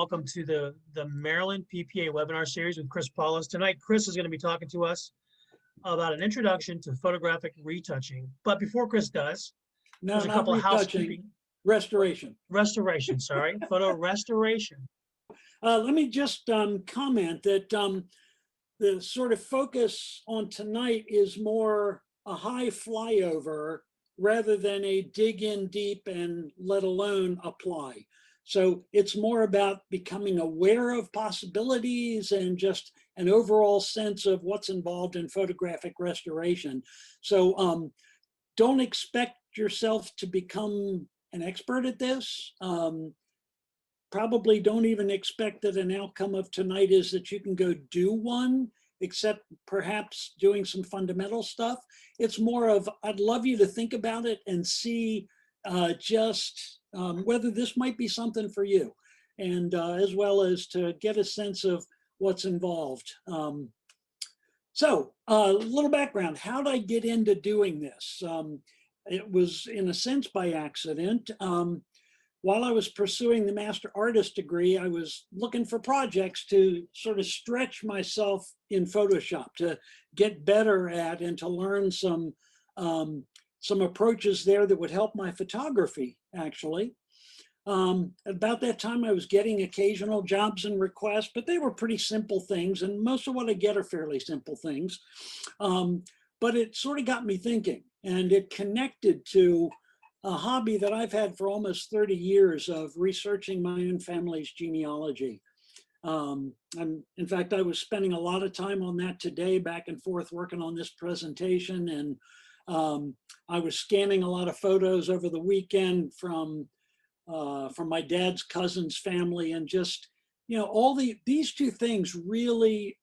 welcome to the Maryland PPA webinar series with Chris Paulis. Tonight, Chris is going to be talking to us about an introduction to photographic retouching. But before Chris does, No, there's a not couple of retouching, housekeeping. restoration. Restoration, sorry, photo restoration. Let me just comment that the sort of focus on tonight is more a high flyover rather than a dig in deep and let alone apply. So it's more about becoming aware of possibilities and just an overall sense of what's involved in photographic restoration. So don't expect yourself to become an expert at this. Probably don't even expect that an outcome of tonight is that you can go do one, except perhaps doing some fundamental stuff. It's more of, I'd love you to think about it and see just whether this might be something for you, and as well as to get a sense of what's involved. So a little background, how did I get into doing this? It was in a sense by accident. While I was pursuing the Master Artist degree, I was looking for projects to sort of stretch myself in Photoshop, to get better at and to learn some approaches there that would help my photography, actually. About that time, I was getting occasional jobs and requests, but they were pretty simple things, and most of what I get are fairly simple things. But it sort of got me thinking, and it connected to a hobby that I've had for almost 30 years of researching my own family's genealogy. In fact, I was spending a lot of time on that today, back and forth working on this presentation, and I was scanning a lot of photos over the weekend from my dad's cousin's family, and just, you know, these two things really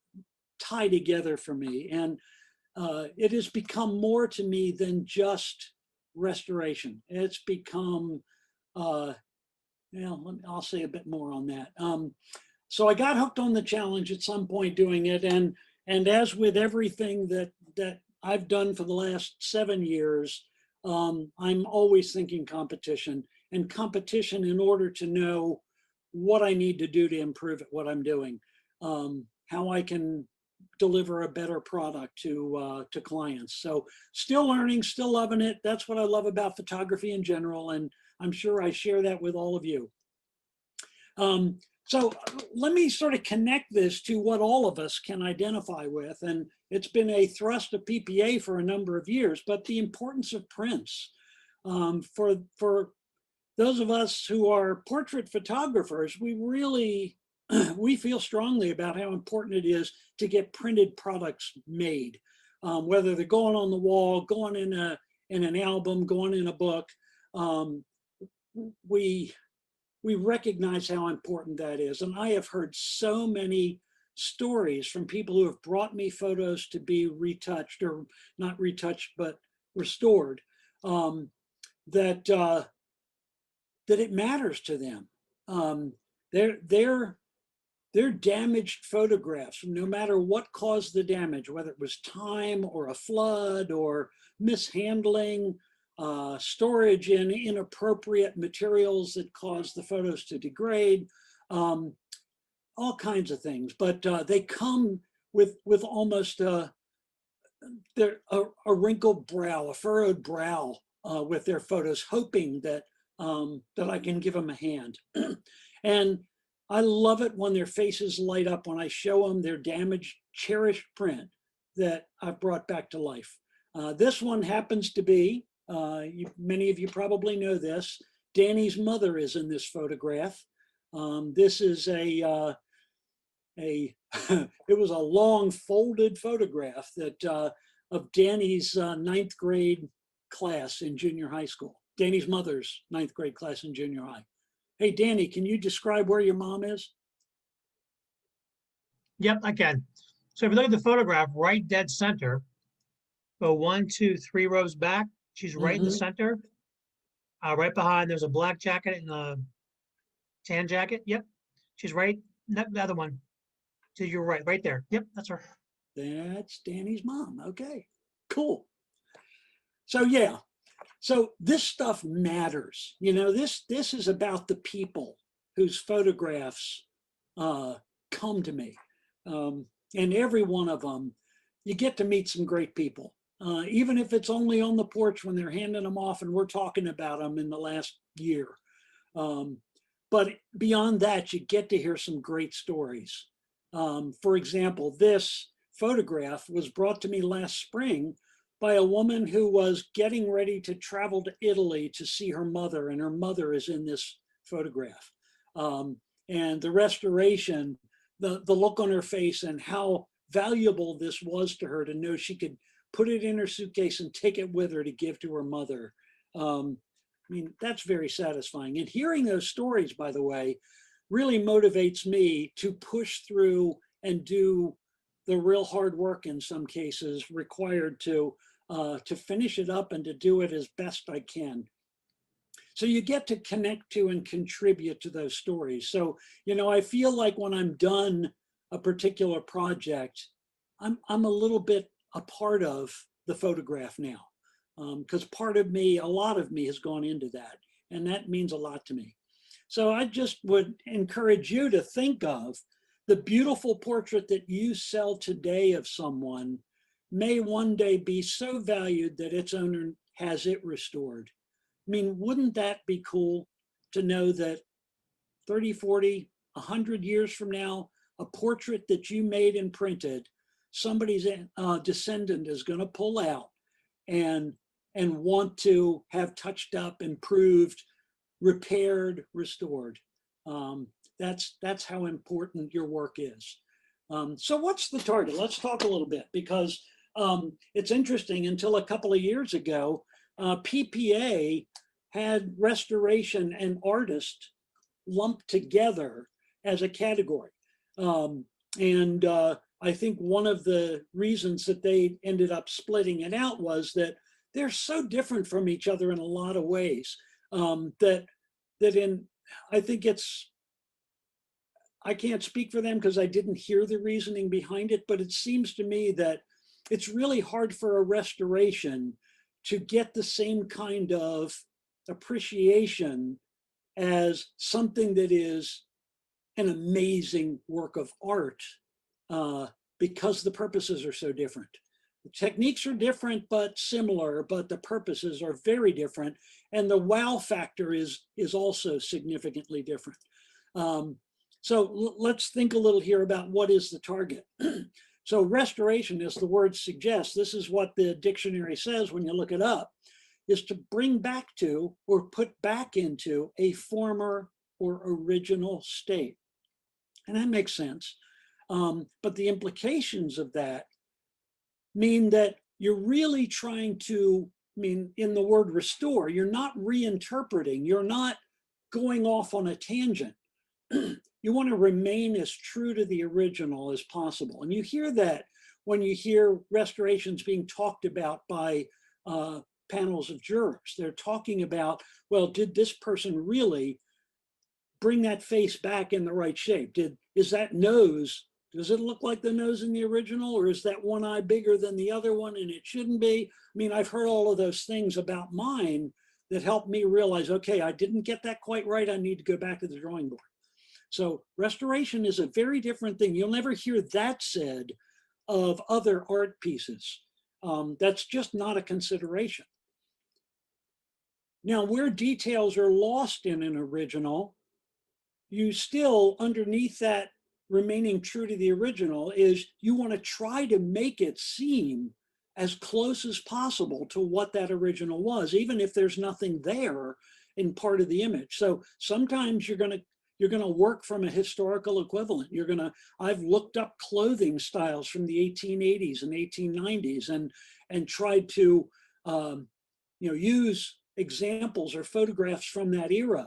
tie together for me, and it has become more to me than just restoration. It's become, I'll say a bit more on that. So I got hooked on the challenge at some point doing it, and as with everything that I've done for the last 7 years, I'm always thinking competition, and competition in order to know what I need to do to improve at what I'm doing, how I can deliver a better product to clients. So still learning, still loving it. That's what I love about photography in general, and I'm sure I share that with all of you. So let me sort of connect this to what all of us can identify with, and it's been a thrust of PPA for a number of years, but the importance of prints. For those of us who are portrait photographers, we feel strongly about how important it is to get printed products made, whether they're going on the wall, going in an album, going in a book. We recognize how important that is, and I have heard so many stories from people who have brought me photos to be retouched, or not retouched but restored, that it matters to them. They're damaged photographs, no matter what caused the damage, whether it was time or a flood or mishandling, storage in inappropriate materials that caused the photos to degrade, all kinds of things. But they come with almost a wrinkled brow, a furrowed brow with their photos, hoping that I can give them a hand. And I love it when their faces light up when I show them their damaged, cherished print that I've brought back to life. This one happens to be, many of you probably know this, Danny's mother is in this photograph. This is it was a long folded photograph that of Danny's 9th grade class in junior high school. Danny's mother's 9th grade class in junior high. Hey, Danny, can you describe where your mom is? Yep, I can. So if you look at the photograph, right dead center, go 1, 2, 3 rows back. She's right in the center. Right behind, there's a black jacket and a tan jacket. Yep, she's right. The other one to your right there. Yep, that's her. That's Danny's mom. Okay, cool. So yeah. So this stuff matters. You know, this is about the people whose photographs come to me. And every one of them, you get to meet some great people. Even if it's only on the porch when they're handing them off and we're talking about them in the last year. But beyond that, you get to hear some great stories. For example, this photograph was brought to me last spring by a woman who was getting ready to travel to Italy to see her mother, and her mother is in this photograph. And the restoration, the look on her face and how valuable this was to her to know she could put it in her suitcase and take it with her to give to her mother. I mean, that's very satisfying. And hearing those stories, by the way, really motivates me to push through and do the real hard work in some cases required to finish it up and to do it as best I can. So you get to connect to and contribute to those stories. So, you know, I feel like when I'm done a particular project, I'm a little bit a part of the photograph now, because part of me, a lot of me has gone into that, and that means a lot to me. So I just would encourage you to think of the beautiful portrait that you sell today of someone may one day be so valued that its owner has it restored. I mean, wouldn't that be cool to know that 30, 40, 100 years from now, a portrait that you made and printed, somebody's descendant is going to pull out and want to have touched up, improved, repaired, restored. That's how important your work is. So what's the target? Let's talk a little bit, because it's interesting. Until a couple of years ago, PPA had restoration and artist lumped together as a category. And I think one of the reasons that they ended up splitting it out was that they're so different from each other in a lot of ways, that I think I can't speak for them because I didn't hear the reasoning behind it, but it seems to me that it's really hard for a restoration to get the same kind of appreciation as something that is an amazing work of art, because the purposes are so different. The techniques are different, but similar, but the purposes are very different. And the wow factor is also significantly different. So let's think a little here about what is the target. So restoration, as the word suggests, this is what the dictionary says when you look it up, is to bring back to or put back into a former or original state. And that makes sense. But the implications of that mean that you're really trying to, I mean, in the word restore, you're not reinterpreting, you're not going off on a tangent. You want to remain as true to the original as possible. And you hear that when you hear restorations being talked about by panels of jurors. They're talking about, well, did this person really bring that face back in the right shape? Is that nose, does it look like the nose in the original, or is that one eye bigger than the other one and it shouldn't be? I mean, I've heard all of those things about mine that helped me realize, okay, I didn't get that quite right. I need to go back to the drawing board. So restoration is a very different thing. You'll never hear that said of other art pieces. That's just not a consideration. Now, where details are lost in an original, you still, underneath that remaining true to the original, is you want to try to make it seem as close as possible to what that original was, even if there's nothing there in part of the image. So sometimes you're going to work from a historical equivalent. I've looked up clothing styles from the 1880s and 1890s and tried to use examples or photographs from that era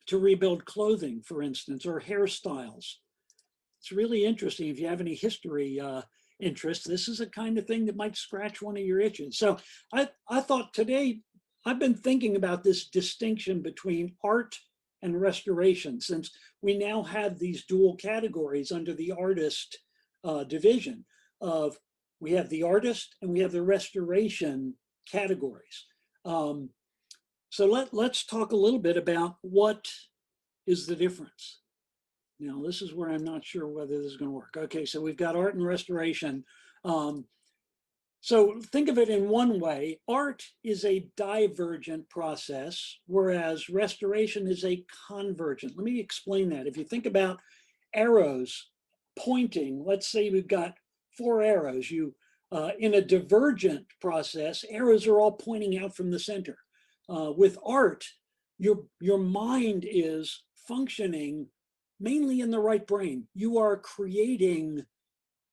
to rebuild clothing, for instance, or hairstyles. It's really interesting. If you have any history interest, this is a kind of thing that might scratch one of your itches. So I thought today, I've been thinking about this distinction between art and restoration, since we now have these dual categories under the artist division of, we have the artist and we have the restoration categories. So let's talk a little bit about what is the difference. Now, this is where I'm not sure whether this is going to work. Okay, so we've got art and restoration. So think of it in one way, art is a divergent process, whereas restoration is a convergent. Let me explain that. If you think about arrows pointing, let's say we've got 4 arrows. In a divergent process, arrows are all pointing out from the center. With art, your mind is functioning mainly in the right brain. You are creating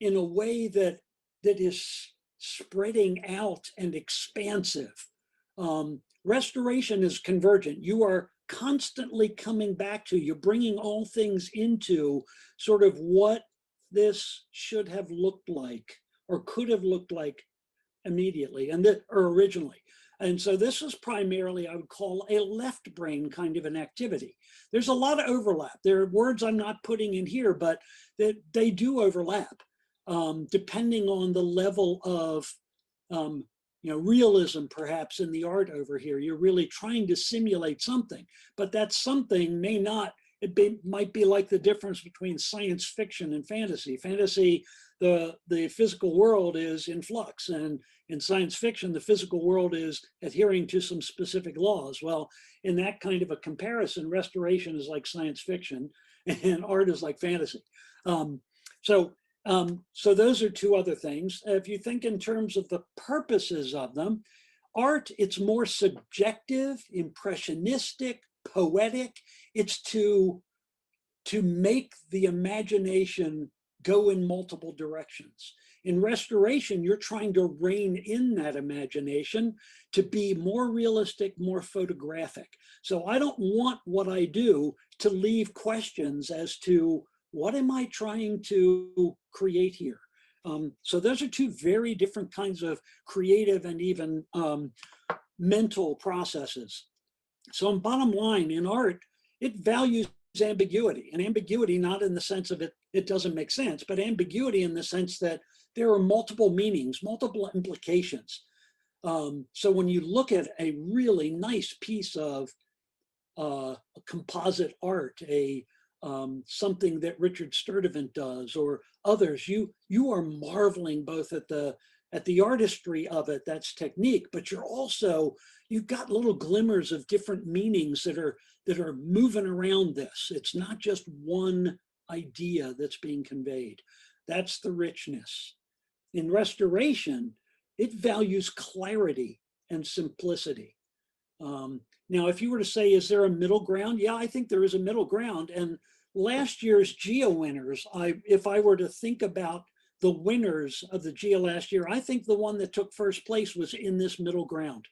in a way that is spreading out and expansive. Restoration is convergent. You are constantly coming back to, you're bringing all things into sort of what this should have looked like or could have looked like immediately or originally. And so this is primarily, I would call, a left brain kind of an activity. There's a lot of overlap. There are words I'm not putting in here, but they do overlap. Depending on the level of realism perhaps in the art over here. You're really trying to simulate something, but that something might be like the difference between science fiction and fantasy. Fantasy, the physical world is in flux, and in science fiction, the physical world is adhering to some specific laws. Well, in that kind of a comparison, restoration is like science fiction and art is like fantasy. So those are 2 other things. If you think in terms of the purposes of them, art, it's more subjective, impressionistic, poetic. It's to make the imagination go in multiple directions. In restoration, you're trying to rein in that imagination to be more realistic, more photographic. So I don't want what I do to leave questions as to what am I trying to create here? So those are 2 very different kinds of creative and even mental processes. So in bottom line, in art, it values ambiguity, and ambiguity not in the sense of it doesn't make sense, but ambiguity in the sense that there are multiple meanings, multiple implications. So when you look at a really nice piece of composite art, something that Richard Sturdivant does or others, you are marveling both at the artistry of it, that's technique, but you've got little glimmers of different meanings that are moving around this. It's not just one idea that's being conveyed. That's the richness. In restoration, it values clarity and simplicity. Now, if you were to say, is there a middle ground? Yeah, I think there is a middle ground. And last year's GEO winners, if I were to think about the winners of the GEO last year, I think the one that took first place was in this middle ground.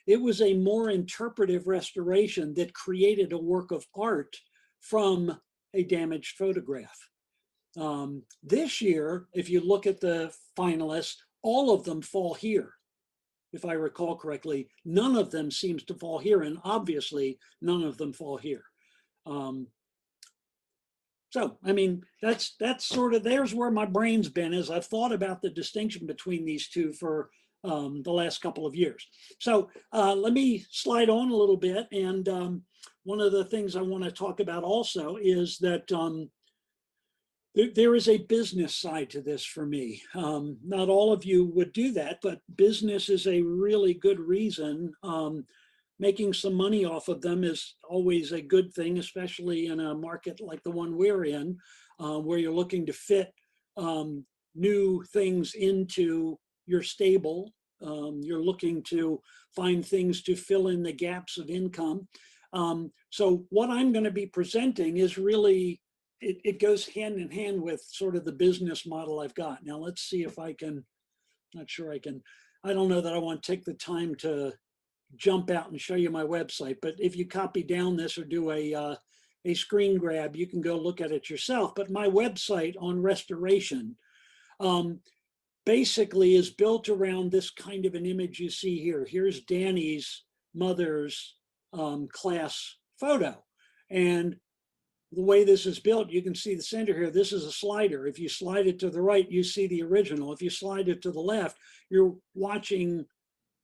It was a more interpretive restoration that created a work of art from a damaged photograph. This year, if you look at the finalists, all of them fall here. If I recall correctly, none of them seems to fall here, and obviously none of them fall here. So, I mean, that's sort of, there's where my brain's been as I've thought about the distinction between these 2 for the last couple of years. So let me slide on a little bit. And one of the things I want to talk about also is that there is a business side to this for me. Not all of you would do that, but business is a really good reason. Making some money off of them is always a good thing, especially in a market like the one we're in, where you're looking to fit new things into your stable. You're looking to find things to fill in the gaps of income. So what I'm going to be presenting is really, it goes hand in hand with sort of the business model I've got. Now let's see if I can, not sure I can, I don't know that I want to take the time to jump out and show you my website, but if you copy down this or do a screen grab, you can go look at it yourself. But my website on restoration basically is built around this kind of an image you see here. Here's Danny's mother's class photo. And the way this is built, you can see the center here. This is a slider. If you slide it to the right, you see the original. If you slide it to the left, you're watching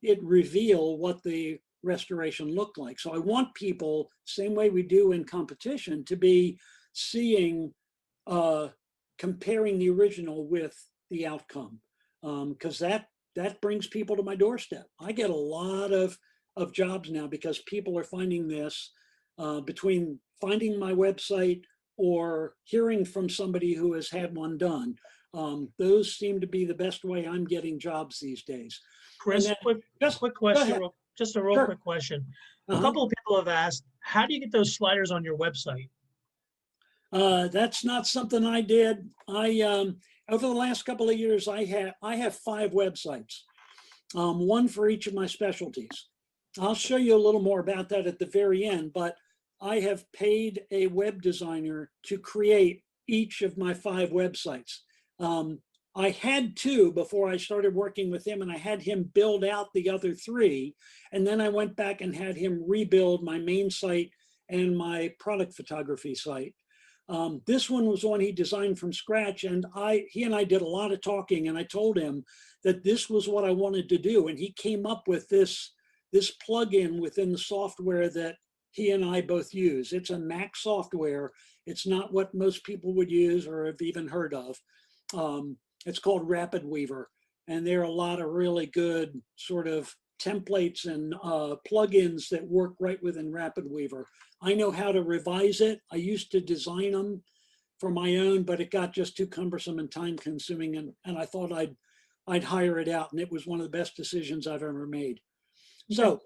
it reveal what the restoration looked like. So I want people, same way we do in competition, to be seeing, comparing the original with the outcome, because that brings people to my doorstep. I get a lot of jobs now because people are finding this, between finding my website or hearing from somebody who has had one done. Those seem to be the best way I'm getting jobs these days. And Chris, then just quick go question, ahead. just a real Sure. quick question. A Uh-huh. couple of people have asked, how do you get those sliders on your website? That's not something I did. Over the last couple of years, I have 5 websites, one for each of my specialties. I'll show you a little more about that at the very end, but I have paid a web designer to create each of my 5 websites. I had 2 before I started working with him, and I had him build out the other 3. And then I went back and had him rebuild my main site and my product photography site. This one was one he designed from scratch, and he and I did a lot of talking, and I told him that this was what I wanted to do, and he came up with this plugin within the software that he and I both use. It's a Mac software. It's not what most people would use or have even heard of. It's called Rapid Weaver, and there are a lot of really good sort of templates and plugins that work right within Rapid Weaver. I know how to revise it. I used to design them for my own, but it got just too cumbersome and time consuming, and I thought I'd hire it out, and it was one of the best decisions I've ever made. So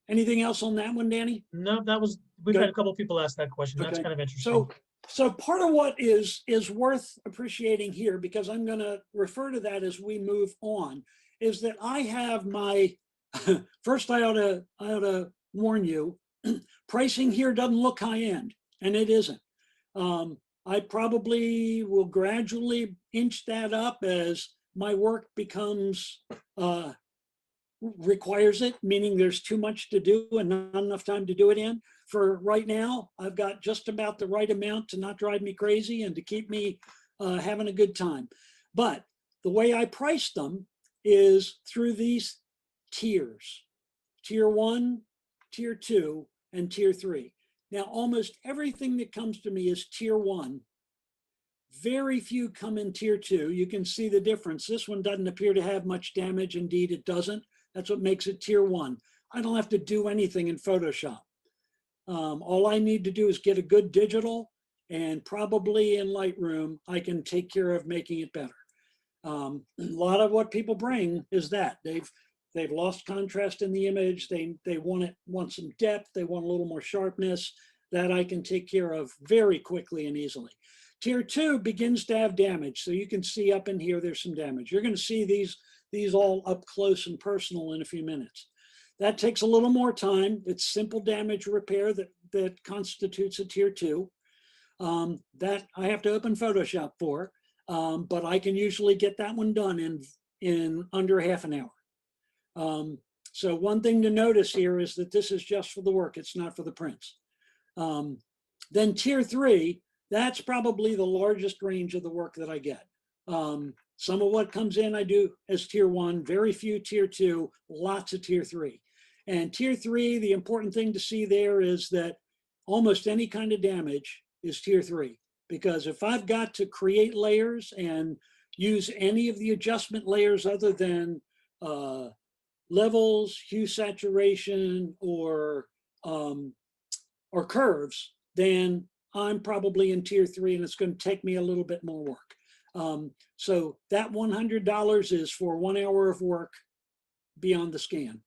anything else on that one, Danny? No, we've had a couple of people ask that question. That's Okay. kind of interesting. So part of what is worth appreciating here, because I'm going to refer to that as we move on, is that I have my first. I ought to warn you, pricing here doesn't look high end, and it isn't. I probably will gradually inch that up as my work becomes requires it, meaning there's too much to do and not enough time to do it in. For right now, I've got just about the right amount to not drive me crazy and to keep me having a good time. But the way I price them is through these tiers: tier 1, tier 2, and tier 3. Now, almost everything that comes to me is tier 1. Very few come in tier 2. You can see the difference. This one doesn't appear to have much damage. Indeed, it doesn't. That's what makes it tier 1. I don't have to do anything in Photoshop. All I need to do is get a good digital, and probably in Lightroom, I can take care of making it better. A lot of what people bring is that they've lost contrast in the image. They want some depth. They want a little more sharpness. That I can take care of very quickly and easily. Tier 2 begins to have damage. So you can see up in here, there's some damage. You're going to see these all up close and personal in a few minutes. That takes a little more time. It's simple damage repair that constitutes a tier 2. That I have to open Photoshop for, but I can usually get that one done in under half an hour. So one thing to notice here is that this is just for the work. It's not for the prints. Then tier 3, that's probably the largest range of the work that I get. Some of what comes in I do as tier 1, very few tier 2, lots of tier 3. And tier 3, the important thing to see there is that almost any kind of damage is tier 3. Because if I've got to create layers and use any of the adjustment layers other than levels, hue saturation, or curves, then I'm probably in tier 3, and it's going to take me a little bit more work. So that $100 is for 1 hour of work beyond the scan.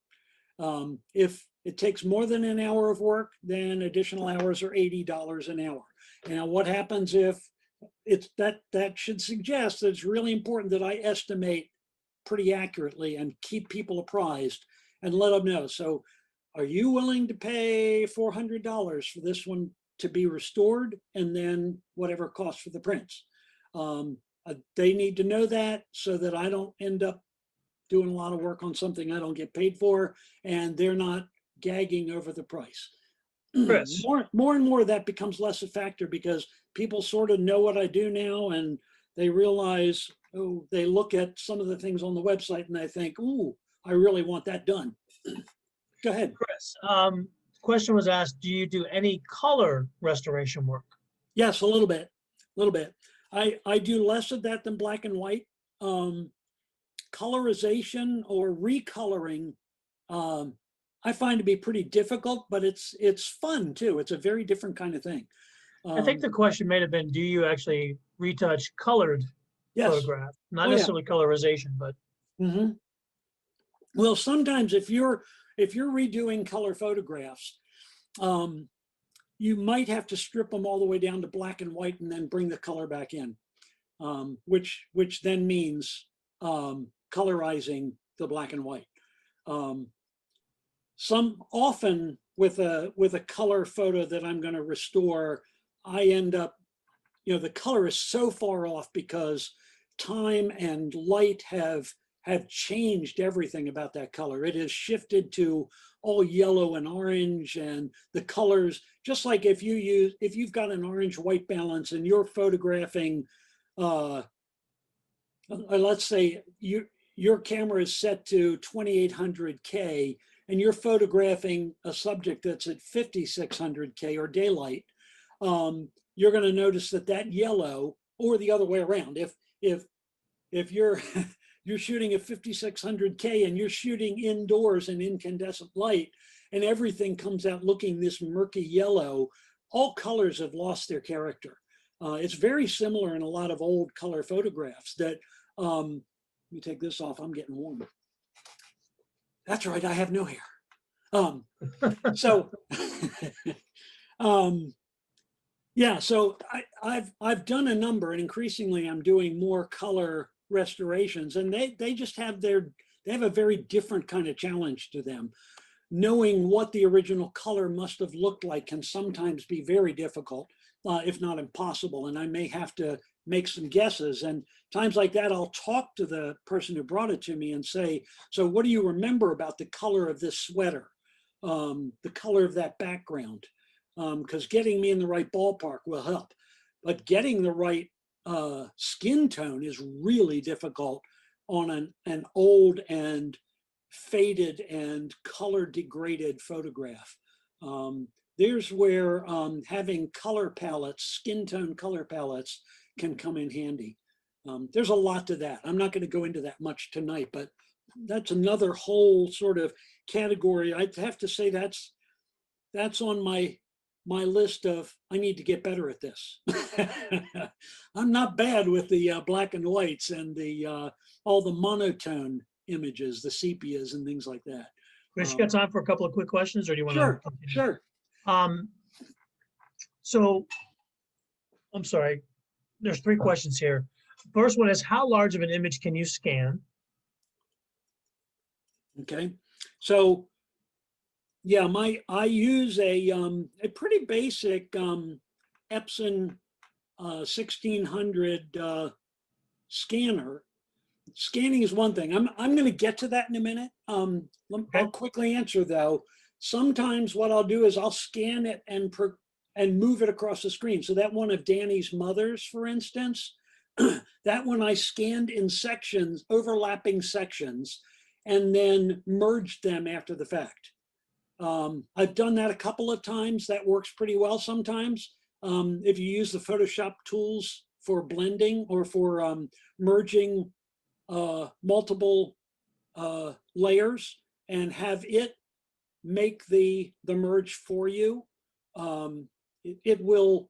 If it takes more than an hour of work, then additional hours are $80 an hour. Now, what happens if it's that should suggest that it's really important that I estimate pretty accurately and keep people apprised and let them know. So are you willing to pay $400 for this one to be restored, and then whatever costs for the prints? They need to know that so that I don't end up doing a lot of work on something I don't get paid for, and they're not gagging over the price. Chris, More and more of that becomes less a factor because people sort of know what I do now, and they realize, oh, they look at some of the things on the website and they think, ooh, I really want that done. Go ahead. Chris, question was asked, do you do any color restoration work? Yes, a little bit, a little bit. I do less of that than black and white. Colorization or recoloring, I find to be pretty difficult, but it's fun too. It's a very different kind of thing. I think the question may have been, do you actually retouch colored Yes. photograph? Not Oh, yeah. necessarily colorization, but Mm-hmm. Well, sometimes if you're redoing color photographs, you might have to strip them all the way down to black and white and then bring the color back in, which then means colorizing the black and white. Some often with a color photo that I'm going to restore, I end up, the color is so far off because time and light have changed everything about that color. It has shifted to all yellow and orange, and the colors, just like if you've got an orange white balance and you're photographing, let's say your camera is set to 2800K and you're photographing a subject that's at 5600K or daylight, you're going to notice that yellow, or the other way around, if you're you're shooting at 5600K and you're shooting indoors in incandescent light and everything comes out looking this murky yellow, all colors have lost their character. It's very similar in a lot of old color photographs that, let me take this off, I'm getting warm. That's right, I have no hair. So, yeah, so I've done a number, and increasingly I'm doing more color restorations, and they just have they have a very different kind of challenge to them. Knowing what the original color must have looked like can sometimes be very difficult, if not impossible, and I may have to make some guesses. And times like that, I'll talk to the person who brought it to me and say, so what do you remember about the color of this sweater, the color of that background? Because getting me in the right ballpark will help. But getting the right skin tone is really difficult on an old and faded and color degraded photograph. There's where having color palettes, skin tone color palettes, can come in handy. There's a lot to that. I'm not going to go into that much tonight, but that's another whole sort of category. I'd have to say that's on my list of, I need to get better at this. I'm not bad with the black and whites and the all the monotone images, the sepias and things like that. Chris, you got time for a couple of quick questions, or do you want Sure, to continue? sure. So I'm sorry, there's 3 questions here. First one is, how large of an image can you scan? Okay, so yeah, I use a pretty basic Epson 1600 scanner. Scanning is one thing. I'm going to get to that in a minute. I'll quickly answer though. Sometimes what I'll do is I'll scan it and move it across the screen. So that one of Danny's mothers, for instance, that one I scanned in sections, overlapping sections, and then merged them after the fact. I've done that a couple of times. That works pretty well sometimes. If you use the Photoshop tools for blending or for merging multiple layers and have it make the merge for you, it will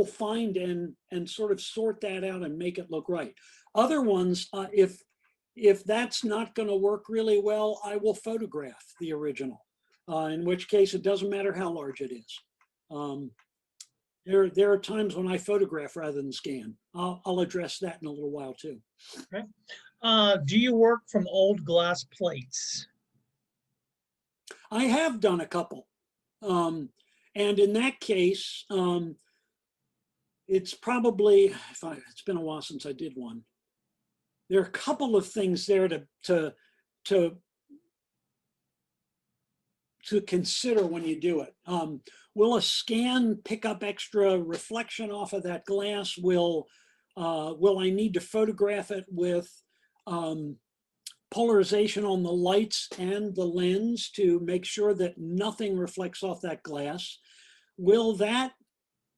find and sort of sort that out and make it look right. Other ones, if that's not going to work really well, I will photograph the original. In which case it doesn't matter how large it is. There are times when I photograph rather than scan. I'll address that in a little while too. Okay. Do you work from old glass plates? I have done a couple. And in that case, it's probably, it's been a while since I did one. There are a couple of things there to consider when you do it. Will a scan pick up extra reflection off of that glass? Will I need to photograph it with polarization on the lights and the lens to make sure that nothing reflects off that glass? Will that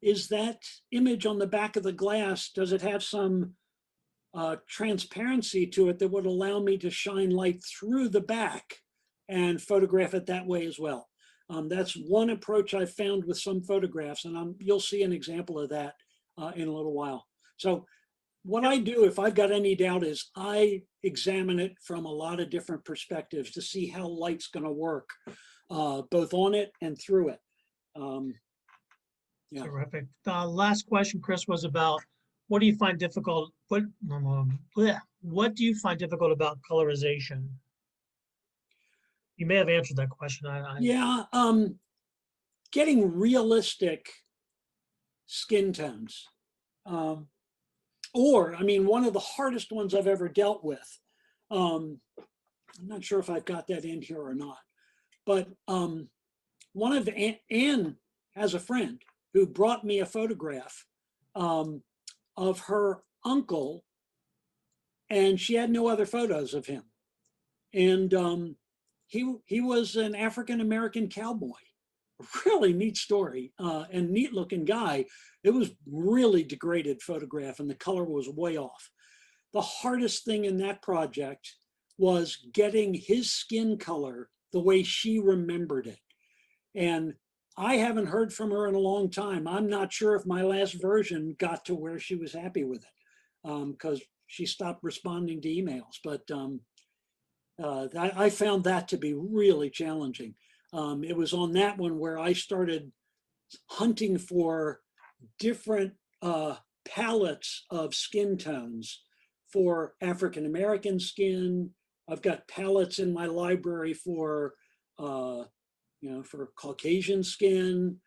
is that image on the back of the glass, does it have some transparency to it that would allow me to shine light through the back and photograph it that way as well? That's one approach I've found with some photographs, and you'll see an example of that in a little while. So what I do, if I've got any doubt, is I examine it from a lot of different perspectives to see how light's going to work, both on it and through it. Yeah. Terrific. The last question, Chris, was about what do you find difficult? What do you find difficult about colorization? You may have answered that question. Yeah, getting realistic skin tones. Or, I mean, one of the hardest ones I've ever dealt with, I'm not sure if I've got that in here or not, but one of Anne has a friend who brought me a photograph of her uncle, and she had no other photos of him. And he was an African-American cowboy. Really neat story, and neat looking guy. It was really degraded photograph and the color was way off. The hardest thing in that project was getting his skin color the way she remembered it. And I haven't heard from her in a long time. I'm not sure if my last version got to where she was happy with it, because she stopped responding to emails. But I found that to be really challenging. It was on that one where I started hunting for different palettes of skin tones for African American skin. I've got palettes in my library for for Caucasian skin.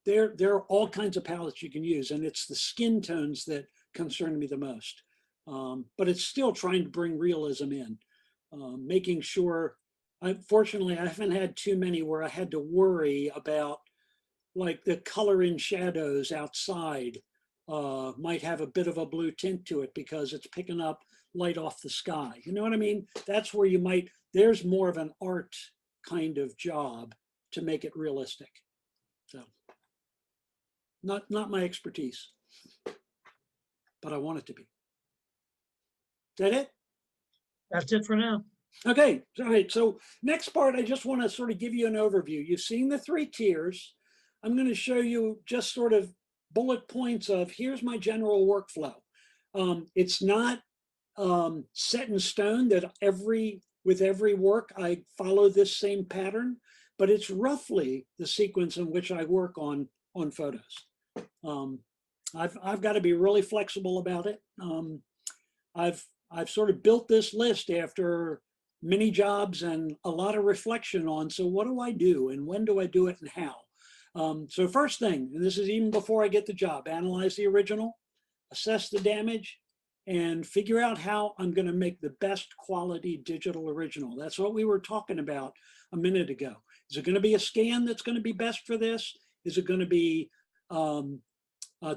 There are all kinds of palettes you can use, and it's the skin tones that concern me the most. But it's still trying to bring realism in, making sure. Fortunately, I haven't had too many where I had to worry about, like, the color in shadows outside might have a bit of a blue tint to it because it's picking up light off the sky. You know what I mean? That's where there's more of an art kind of job to make it realistic. So not my expertise, but I want it to be. Is that it? That's it for now. Okay, all right, so next part, I just want to sort of give you an overview. You've seen the 3 tiers. I'm going to show you just sort of bullet points of here's my general workflow. It's not set in stone that with every work I follow this same pattern, but it's roughly the sequence in which I work on photos. I've got to be really flexible about it. I've sort of built this list after many jobs and a lot of reflection on, so what do I do and when do I do it and how? So first thing, and this is even before I get the job, analyze the original, assess the damage, and figure out how I'm going to make the best quality digital original. That's what we were talking about a minute ago. Is it going to be a scan that's going to be best for this? Is it going to be a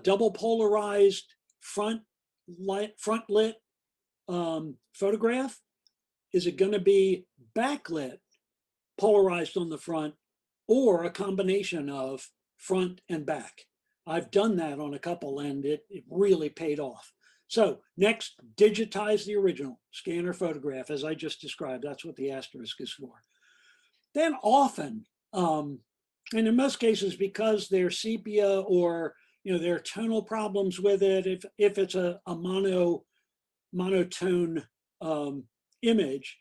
double polarized front lit photograph? Is it going to be backlit, polarized on the front, or a combination of front and back? I've done that on a couple and it really paid off. So next, digitize the original, scan or photograph, as I just described. That's what the asterisk is for. Then often, and in most cases, because they're sepia or there are tonal problems with it, if it's a monotone image,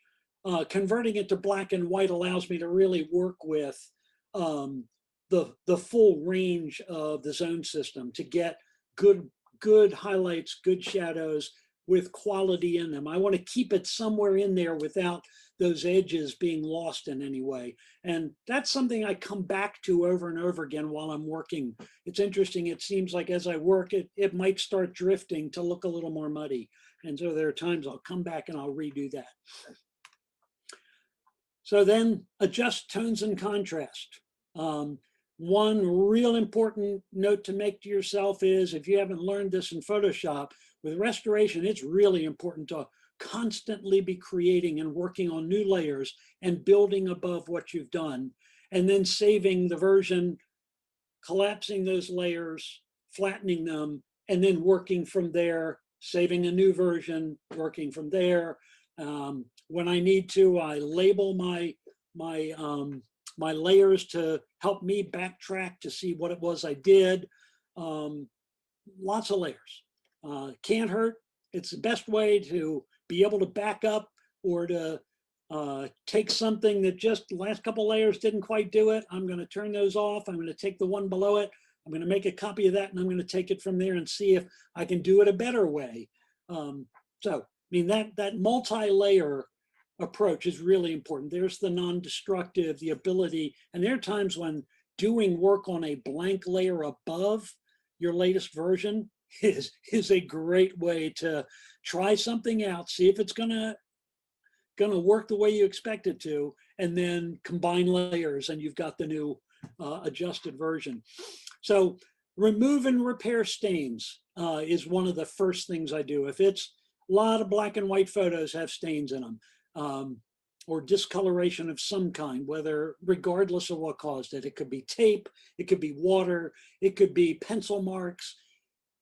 converting it to black and white allows me to really work with the full range of the zone system to get good highlights, good shadows with quality in them. I want to keep it somewhere in there without those edges being lost in any way. And that's something I come back to over and over again while I'm working. It's interesting. It seems like as I work, it might start drifting to look a little more muddy. And so there are times I'll come back and I'll redo that. So then adjust tones and contrast. One real important note to make to yourself is, if you haven't learned this in Photoshop, with restoration, it's really important to constantly be creating and working on new layers and building above what you've done, and then saving the version collapsing those layers, flattening them, and then working from there, saving a new version, working from there. When I need to, I label my layers to help me backtrack to see what it was I did. Lots of layers. Can't hurt. It's the best way to be able to back up or to take something that just the last couple layers didn't quite do it. I'm going to turn those off. I'm going to take the one below it. I'm going to make a copy of that, and I'm going to take it from there and see if I can do it a better way. So, I mean, that multi-layer approach is really important. There's the non-destructive, the ability, and there are times when doing work on a blank layer above your latest version is a great way to try something out, see if it's gonna work the way you expect it to, and then combine layers and you've got the new adjusted version. So remove and repair stains is one of the first things I do. If it's a lot of black and white photos have stains in them, or discoloration of some kind, whether regardless of what caused it. It could be tape, it could be water, it could be pencil marks,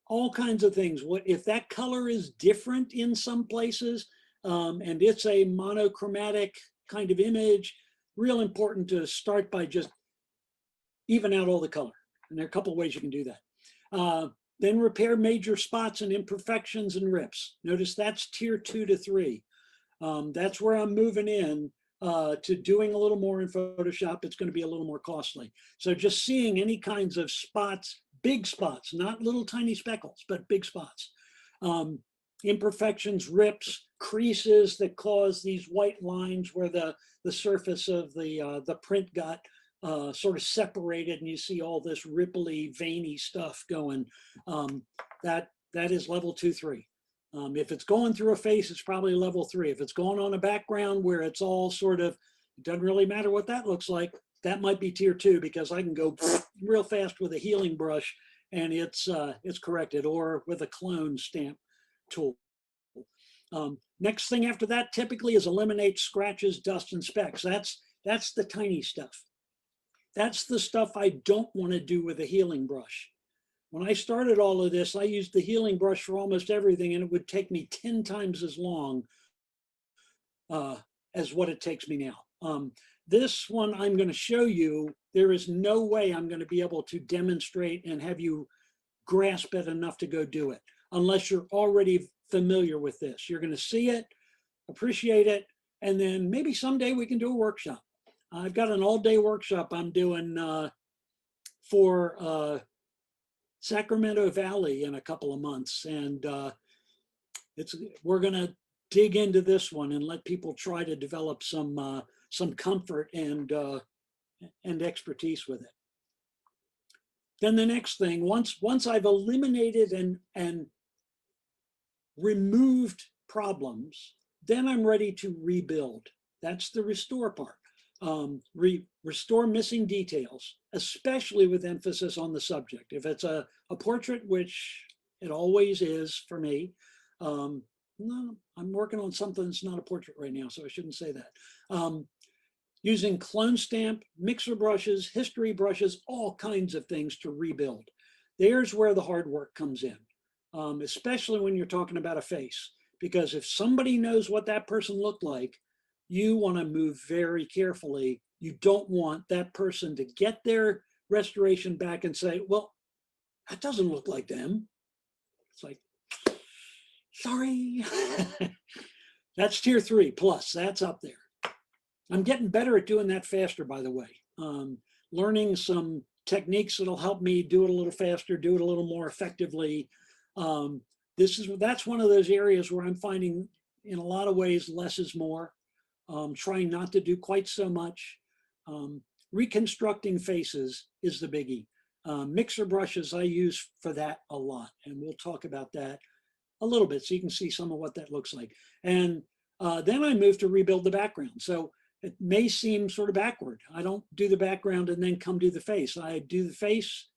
all kinds of things. If that color is different in some places, and it's a monochromatic kind of image, real important to start by just even out all the color. And there are a couple of ways you can do that. Then repair major spots and imperfections and rips. Notice that's tier 2 to 3. That's where I'm moving in to doing a little more in Photoshop. It's going to be a little more costly. So just seeing any kinds of spots, big spots, not little tiny speckles, but big spots. Imperfections, rips, creases that cause these white lines where the surface of the print got sort of separated, and you see all this ripply, veiny stuff going. That is level 2, 3. If it's going through a face, it's probably level 3. If it's going on a background where it's all sort of, it doesn't really matter what that looks like, that might be tier 2, because I can go real fast with a healing brush and it's corrected, or with a clone stamp tool. Next thing after that typically is eliminate scratches, dust, and specks. That's the tiny stuff. That's the stuff I don't want to do with a healing brush. When I started all of this, I used the healing brush for almost everything, and it would take me 10 times as long as what it takes me now. This one I'm going to show you, there is no way I'm going to be able to demonstrate and have you grasp it enough to go do it, unless you're already familiar with this. You're going to see it, appreciate it, and then maybe someday we can do a workshop. I've got an all-day workshop I'm doing for Sacramento Valley in a couple of months, and we're going to dig into this one and let people try to develop some comfort and expertise with it. Then the next thing, once I've eliminated and removed problems, then I'm ready to rebuild. That's the restore part. Restore missing details, especially with emphasis on the subject. If it's a portrait, which it always is for me, no, I'm working on something that's not a portrait right now, so I shouldn't say that. Using clone stamp, mixer brushes, history brushes, all kinds of things to rebuild. There's where the hard work comes in, especially when you're talking about a face, because if somebody knows what that person looked like, you want to move very carefully. You don't want that person to get their restoration back and say, well, that doesn't look like them. It's like, sorry. That's tier 3 plus, that's up there. I'm getting better at doing that faster, by the way. Learning some techniques that'll help me do it a little faster, do it a little more effectively. That's one of those areas where I'm finding, in a lot of ways, less is more. Trying not to do quite so much. Reconstructing faces is the biggie. Mixer brushes I use for that a lot, and we'll talk about that a little bit so you can see some of what that looks like. And then I move to rebuild the background. So it may seem sort of backward. I don't do the background and then come do the face. I do the face,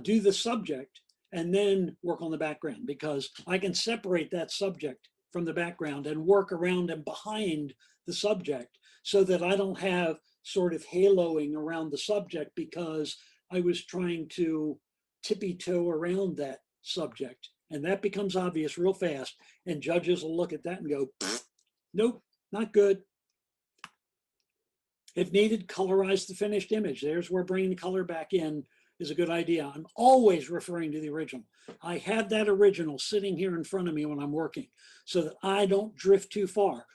do the subject, and then work on the background, because I can separate that subject from the background and work around and behind the subject so that I don't have sort of haloing around the subject, because I was trying to tippy toe around that subject. And that becomes obvious real fast. And judges will look at that and go, nope, not good. If needed, colorize the finished image. There's where bringing the color back in is a good idea. I'm always referring to the original. I have that original sitting here in front of me when I'm working so that I don't drift too far.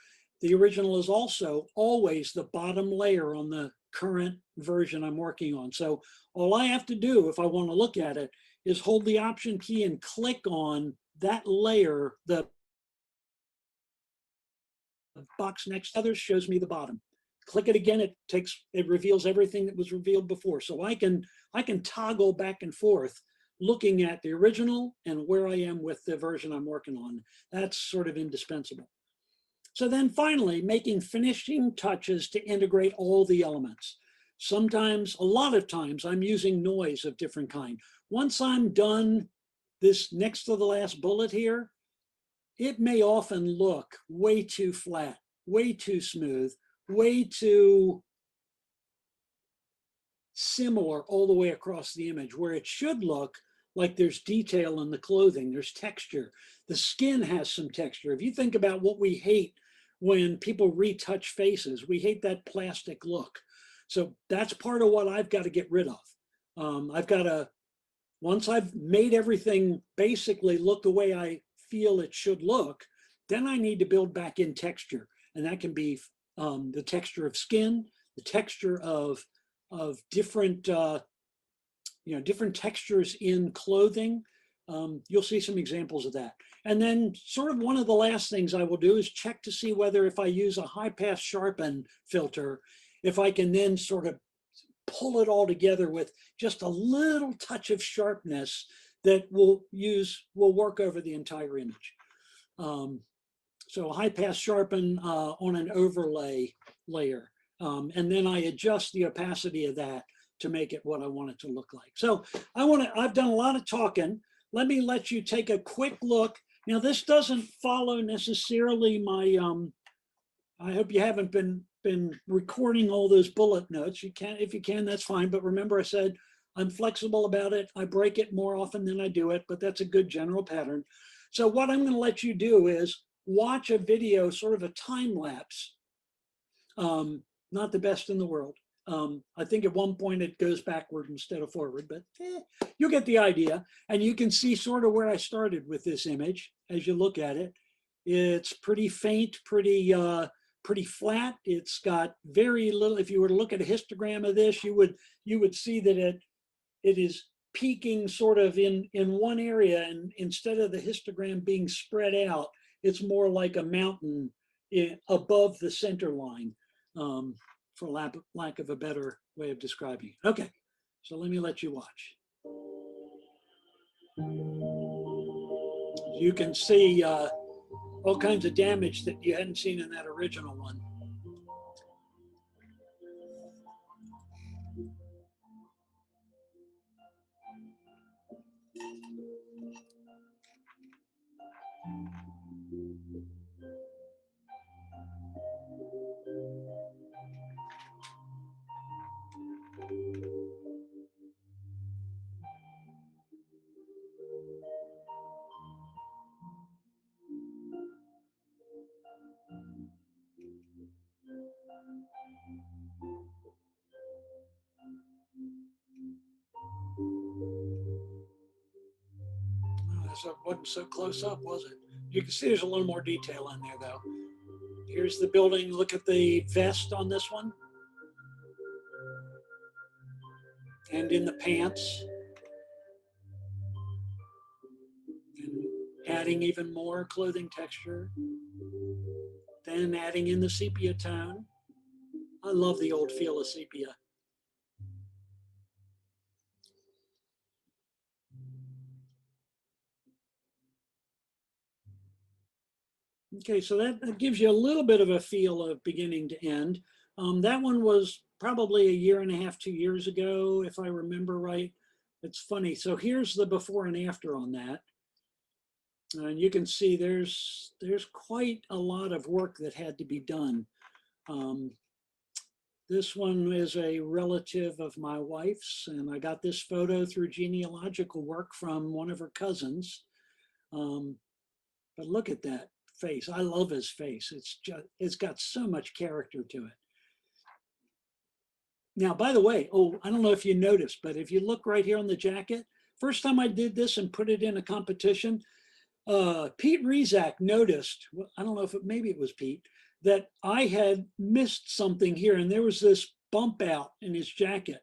The original is also always the bottom layer on the current version I'm working on. So all I have to do if I want to look at it is hold the Option key and click on that layer. The box next to others shows me the bottom. Click it again, it reveals everything that was revealed before. So I can toggle back and forth looking at the original and where I am with the version I'm working on. That's sort of indispensable. So then finally, making finishing touches to integrate all the elements. Sometimes, a lot of times, I'm using noise of different kind. Once I'm done this next to the last bullet here, it may often look way too flat, way too smooth, way too similar all the way across the image, where it should look like there's detail in the clothing, there's texture. The skin has some texture. If you think about what we hate when people retouch faces, we hate that plastic look. So that's part of what I've got to get rid of. I've got to, once I've made everything basically look the way I feel it should look, then I need to build back in texture. And that can be the texture of skin, the texture of different, different textures in clothing. You'll see some examples of that. And then sort of one of the last things I will do is check to see whether if I use a high pass sharpen filter, if I can then sort of pull it all together with just a little touch of sharpness that will work over the entire image. So high pass sharpen on an overlay layer. And then I adjust the opacity of that to make it what I want it to look like. So I've done a lot of talking. Let me let you take a quick look. Now this doesn't follow necessarily my, I hope you haven't been recording all those bullet notes. You can, if you can, that's fine. But remember I said, I'm flexible about it. I break it more often than I do it, but that's a good general pattern. So what I'm gonna let you do is watch a video, sort of a time lapse. Not the best in the world. I think at one point it goes backward instead of forward, but you get the idea. And you can see sort of where I started with this image as you look at it. It's pretty faint, pretty flat. It's got very little. If you were to look at a histogram of this, you would see that it is peaking sort of in one area, and instead of the histogram being spread out, it's more like a mountain above the center line. For lack of a better way of describing it. Okay, so let me let you watch. You can see all kinds of damage that you hadn't seen in that original one. It wasn't so close up, was it? You can see there's a little more detail in there though. Here's the building. Look at the vest on this one. And in the pants. And adding even more clothing texture. Then adding in the sepia tone. I love the old feel of sepia. Okay, so that gives you a little bit of a feel of beginning to end. That one was probably a year and a half, 2 years ago, if I remember right. It's funny. So here's the before and after on that. And you can see there's quite a lot of work that had to be done. This one is a relative of my wife's, and I got this photo through genealogical work from one of her cousins. But look at that face. I love his face. It's got so much character to it. Now, by the way, oh, I don't know if you noticed, but if you look right here on the jacket, first time I did this and put it in a competition, Pete Rizak noticed, I don't know if maybe it was Pete, that I had missed something here, and there was this bump out in his jacket.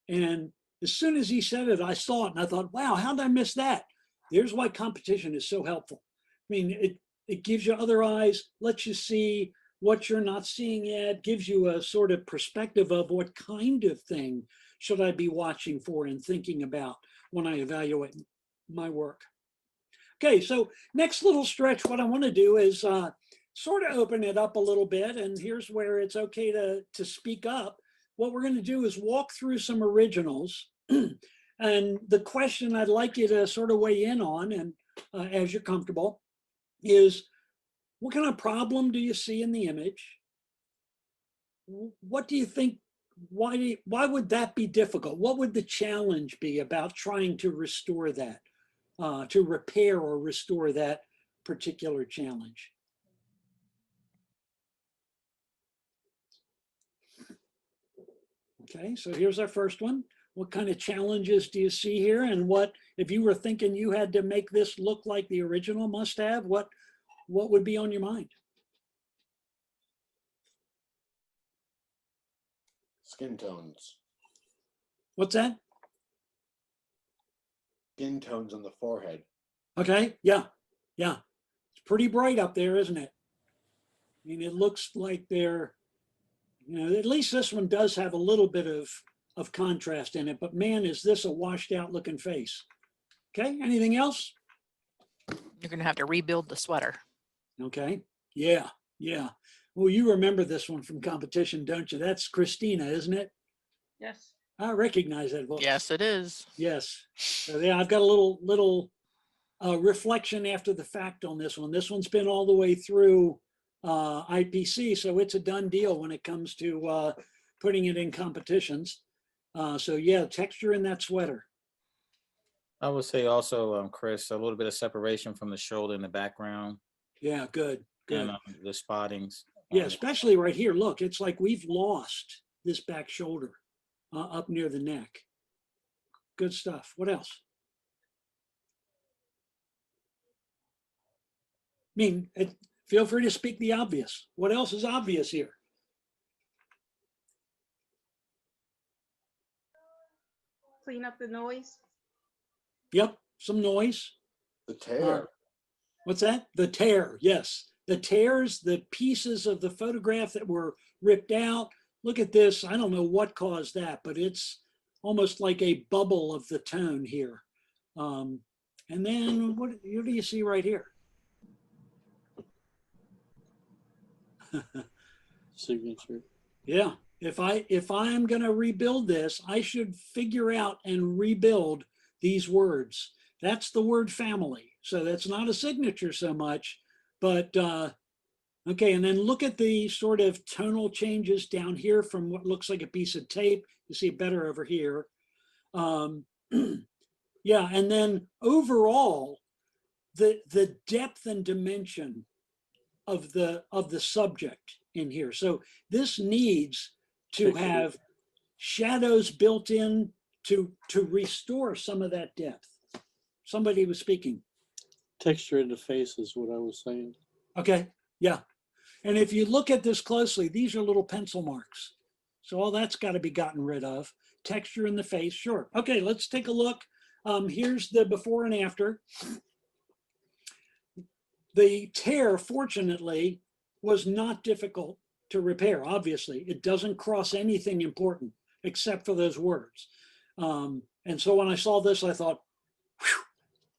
And as soon as he said it, I saw it and I thought, wow, how did I miss that? There's why competition is so helpful. I mean, it gives you other eyes, lets you see what you're not seeing yet, gives you a sort of perspective of what kind of thing should I be watching for and thinking about when I evaluate my work. Okay, so next little stretch, what I want to do is sort of open it up a little bit, and here's where it's okay to speak up. What we're going to do is walk through some originals, and the question I'd like you to sort of weigh in on, and as you're comfortable, is what kind of problem do you see in the image? What do you think, why would that be difficult? What would the challenge be about trying to restore that, to repair or restore that particular challenge? Okay, so here's our first one. What kind of challenges do you see here? And what, if you were thinking you had to make this look like the original must have, what would be on your mind? Skin tones. What's that? Skin tones on the forehead. Okay, yeah. It's pretty bright up there, isn't it? I mean, it looks like they're, at least this one does have a little bit of contrast in it, but man, is this a washed out looking face. Okay, anything else? You're going to have to rebuild the sweater. Okay, yeah. Well, you remember this one from competition, don't you? That's Christina, isn't it? Yes. I recognize that voice. Yes, it is. Yes. So yeah, I've got a little reflection after the fact on this one. This one's been all the way through IPC, so it's a done deal when it comes to putting it in competitions. So yeah, texture in that sweater. I would say also, Chris, a little bit of separation from the shoulder in the background. Yeah, good. And the spottings. Yeah, especially right here. Look, it's like we've lost this back shoulder up near the neck. Good stuff. What else? I mean, feel free to speak the obvious. What else is obvious here? Clean up the noise. Yep, some noise. The tear. What's that? The tear, yes. The tears, the pieces of the photograph that were ripped out. Look at this. I don't know what caused that, but it's almost like a bubble of the tone here. And then what do you see right here? Signature. Yeah. If I'm going to rebuild this, I should figure out and rebuild these words. That's the word family. So that's not a signature so much, but okay. And then look at the sort of tonal changes down here from what looks like a piece of tape. You see it better over here. Yeah. And then overall, the depth and dimension of the subject in here. So this needs to have shadows built in to restore some of that depth. Somebody was speaking. Texture in the face is what I was saying. Okay, yeah. And if you look at this closely, these are little pencil marks. So all that's got to be gotten rid of. Texture in the face, sure. Okay, let's take a look. Here's the before and after. The tear, fortunately, was not difficult to repair, obviously. It doesn't cross anything important except for those words. And so when I saw this, I thought, whew,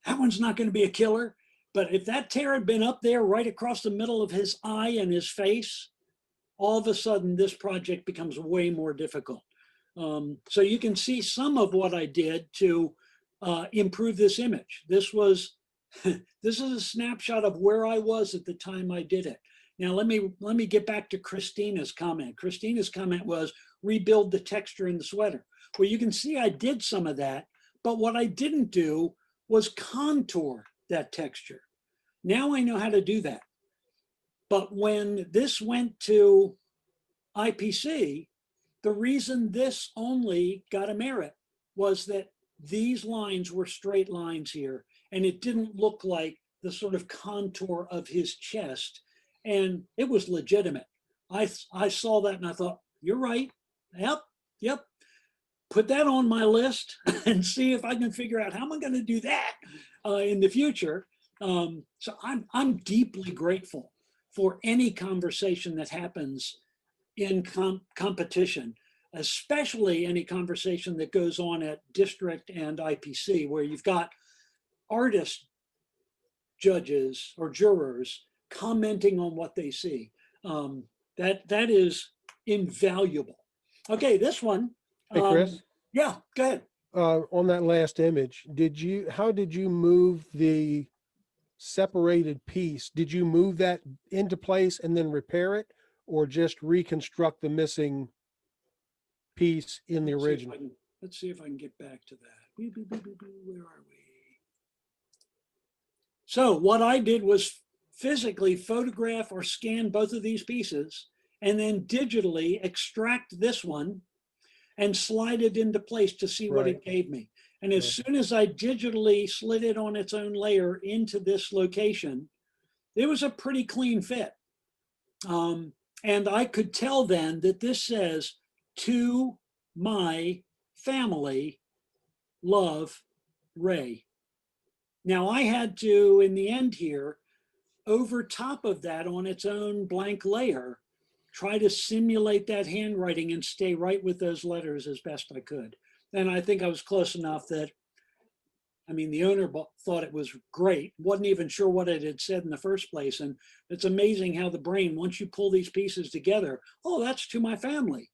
that one's not going to be a killer. But if that tear had been up there right across the middle of his eye and his face, all of a sudden this project becomes way more difficult. So you can see some of what I did to improve this image. This is a snapshot of where I was at the time I did it. Now let me get back to Christina's comment. Christina's comment was rebuild the texture in the sweater. Well, you can see I did some of that, but what I didn't do was contour that texture. Now I know how to do that. But when this went to IPC, the reason this only got a merit was that these lines were straight lines here, and it didn't look like the sort of contour of his chest, and it was legitimate. I saw that and I thought, you're right. Yep. Put that on my list and see if I can figure out how am I going to do that in the future. So I'm deeply grateful for any conversation that happens in competition, especially any conversation that goes on at district and IPC, where you've got artist judges or jurors commenting on what they see. That is invaluable. Okay, this one. Hey, Chris, Yeah, go ahead. on that last image, how did you move the separated piece? Did you move that into place and then repair it, or just reconstruct the missing piece in the original? Let's see if I can get back to that. Where are we? So what I did was physically photograph or scan both of these pieces and then digitally extract this one and slide it into place to see what it gave me. And as soon as I digitally slid it on its own layer into this location, it was a pretty clean fit. And I could tell then that this says, to my family, love, Ray. Now I had to, in the end here, over top of that on its own blank layer, try to simulate that handwriting and stay right with those letters as best I could. And I think I was close enough that, I mean, the owner thought it was great, wasn't even sure what it had said in the first place. And it's amazing how the brain, once you pull these pieces together, oh, that's to my family.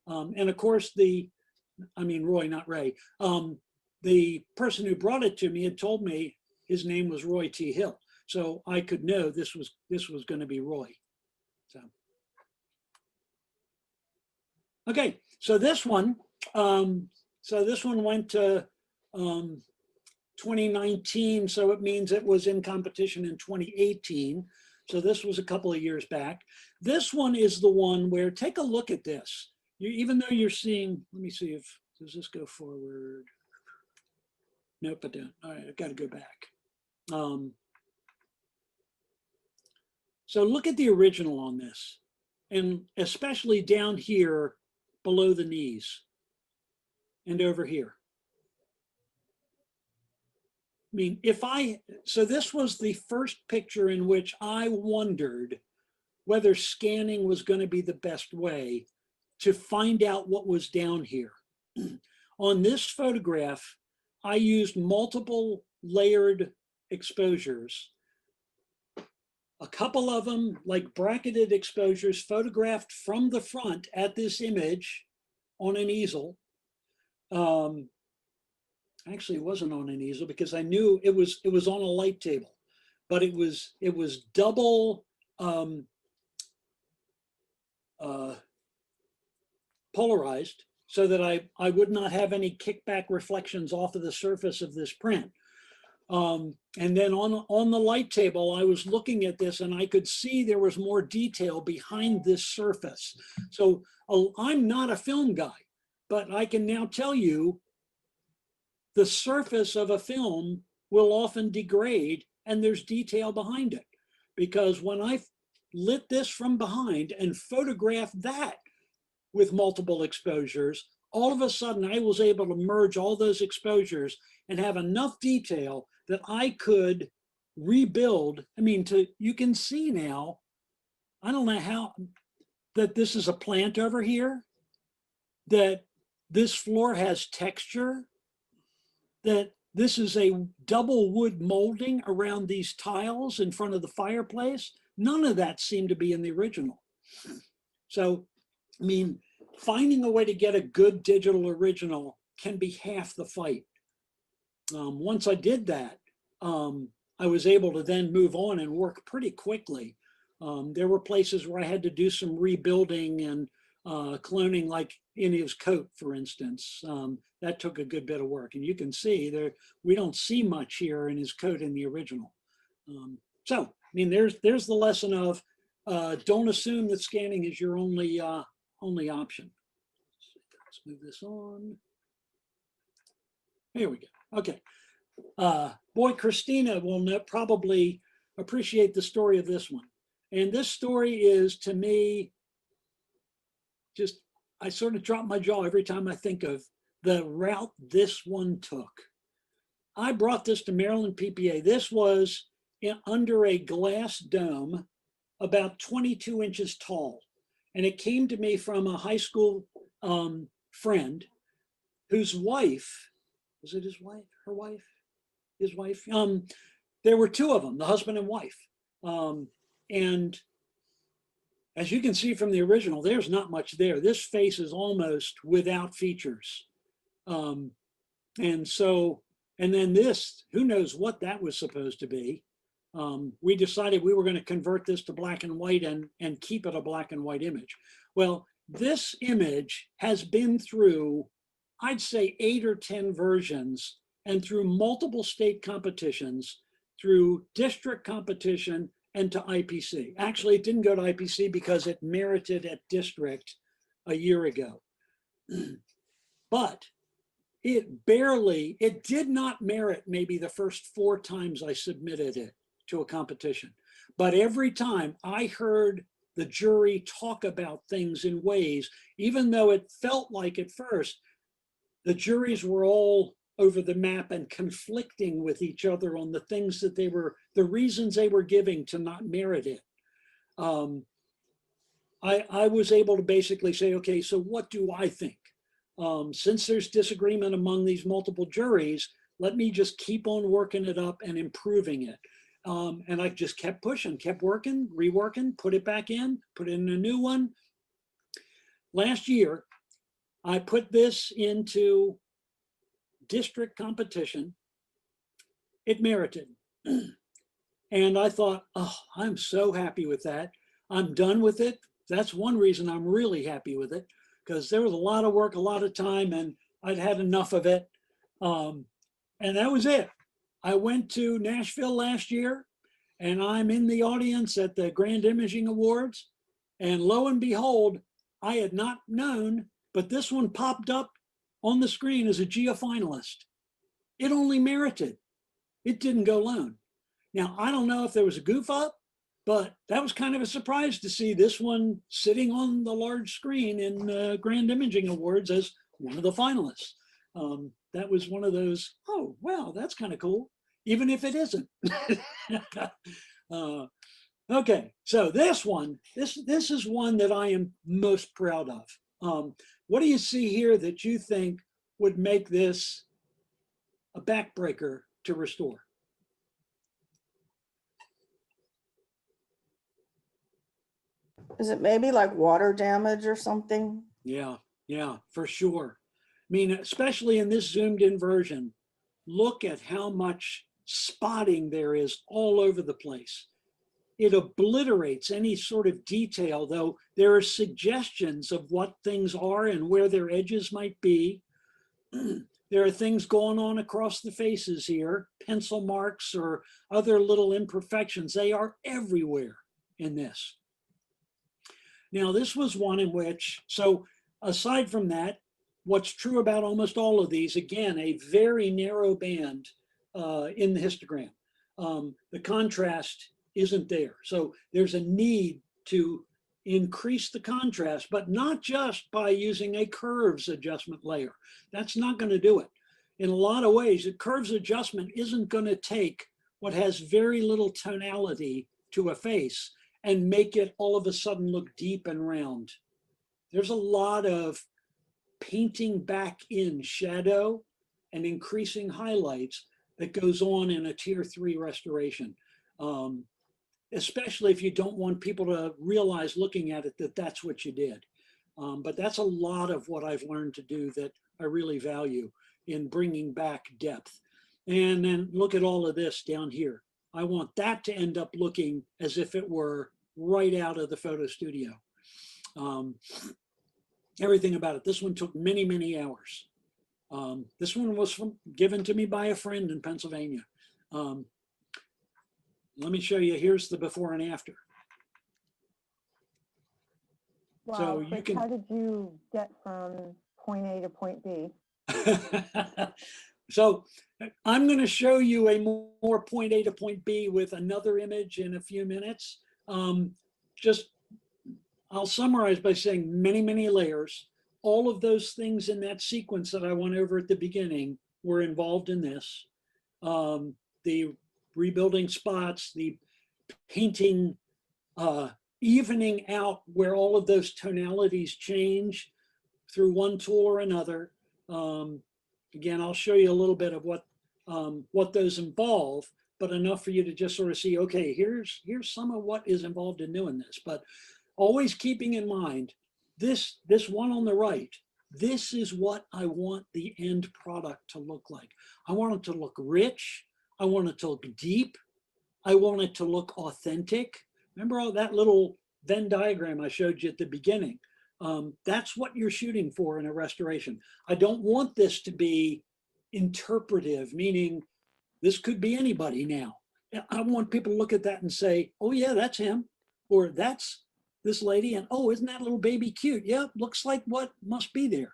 And of course, Roy, not Ray, the person who brought it to me had told me his name was Roy T. Hill. So I could know this was going to be Roy. So. Okay, so this one went to 2019, so it means it was in competition in 2018. So this was a couple of years back. This one is the one where, take a look at this. Even though you're seeing, let me see does this go forward? Nope, I don't. All right, I've got to go back. So look at the original on this, and especially down here below the knees and over here. I mean, so this was the first picture in which I wondered whether scanning was going to be the best way to find out what was down here. On this photograph, I used multiple layered exposures. A couple of them, like bracketed exposures, photographed from the front at this image on an easel. Actually, it wasn't on an easel because I knew it was on a light table, but it was double polarized so that I would not have any kickback reflections off of the surface of this print. And then on the light table, I was looking at this and I could see there was more detail behind this surface. So I'm not a film guy, but I can now tell you the surface of a film will often degrade and there's detail behind it. Because when I lit this from behind and photographed that with multiple exposures, all of a sudden I was able to merge all those exposures and have enough detail that I could rebuild. I mean, you can see now, I don't know how, that this is a plant over here, that this floor has texture, that this is a double wood molding around these tiles in front of the fireplace. None of that seemed to be in the original. So, I mean, finding a way to get a good digital original can be half the fight. Once I did that, I was able to then move on and work pretty quickly There were places where I had to do some rebuilding and cloning, like in his coat, for instance. That took a good bit of work. And you can see there, we don't see much here in his coat in the original. So, I mean, there's the lesson of don't assume that scanning is your only option. Let's move this on. Here we go. Okay. Boy, Christina will probably appreciate the story of this one. And this story is, to me, just, I sort of drop my jaw every time I think of the route this one took. I brought this to Maryland PPA. This was under a glass dome, about 22 inches tall. And it came to me from a high school friend whose wife, was it his wife, her wife, his wife? There were two of them, the husband and wife. And as you can see from the original, there's not much there. This face is almost without features. And then this, who knows what that was supposed to be. We decided we were going to convert this to black and white and keep it a black and white image. Well, this image has been through, I'd say 8 or 10 versions, and through multiple state competitions, through district competition, and to IPC. Actually, it didn't go to IPC because it merited at district a year ago. But it did not merit maybe the first 4 times I submitted it to a competition. But every time I heard the jury talk about things in ways, even though it felt like at first the juries were all over the map and conflicting with each other on the things that the reasons they were giving to not merit it. I was able to basically say, okay, so what do I think? Since there's disagreement among these multiple juries, let me just keep on working it up and improving it. And I just kept pushing, kept working, reworking, put it back in, put in a new one. Last year, I put this into district competition. It merited. And I thought, oh, I'm so happy with that. I'm done with it. That's one reason I'm really happy with it, because there was a lot of work, a lot of time, and I'd had enough of it. And that was it. I went to Nashville last year, and I'm in the audience at the Grand Imaging Awards. And lo and behold, I had not known, but this one popped up on the screen as a GEA finalist. It only merited. It didn't go lone. Now, I don't know if there was a goof up, but that was kind of a surprise to see this one sitting on the large screen in the Grand Imaging Awards as one of the finalists. That was one of those, oh, wow, that's kind of cool, even if it isn't. Okay, so this one, this is one that I am most proud of. What do you see here that you think would make this a backbreaker to restore? Is it maybe like water damage or something? Yeah, for sure. I mean, especially in this zoomed in version, look at how much spotting there is all over the place. It obliterates any sort of detail, though there are suggestions of what things are and where their edges might be. There are things going on across the faces here, pencil marks or other little imperfections. They are everywhere in this. Now, this was one in which, so aside from that, what's true about almost all of these, again, a very narrow band in the histogram. The contrast isn't there. So there's a need to increase the contrast, but not just by using a curves adjustment layer. That's not going to do it. In a lot of ways, a curves adjustment isn't going to take what has very little tonality to a face and make it all of a sudden look deep and round. There's a lot of painting back in shadow and increasing highlights that goes on in a tier 3 restoration. Especially if you don't want people to realize looking at it that that's what you did. But that's a lot of what I've learned to do that I really value in bringing back depth. And then look at all of this down here. I want that to end up looking as if it were right out of the photo studio. Everything about it. This one took many, many hours. This one was given to me by a friend in Pennsylvania. Let me show you. Here's the before and after. Wow, So you Chris, can. how did you get from point A to point B? So I'm going to show you a more point A to point B with another image in a few minutes. I'll summarize by saying many, many layers. All of those things in that sequence that I went over at the beginning were involved in this. The rebuilding spots, the painting, evening out where all of those tonalities change through one tool or another. Again, I'll show you a little bit of what those involve, but enough for you to just sort of see, okay, here's some of what is involved in doing this. But always keeping in mind, this one on the right, this is what I want the end product to look like. I want it to look rich. I want it to look deep. I want it to look authentic. Remember all that little Venn diagram I showed you at the beginning? That's what you're shooting for in a restoration. I don't want this to be interpretive, meaning this could be anybody now. I want people to look at that and say, oh yeah, that's him, or that's this lady, and oh, isn't that little baby cute? Yeah, looks like what must be there.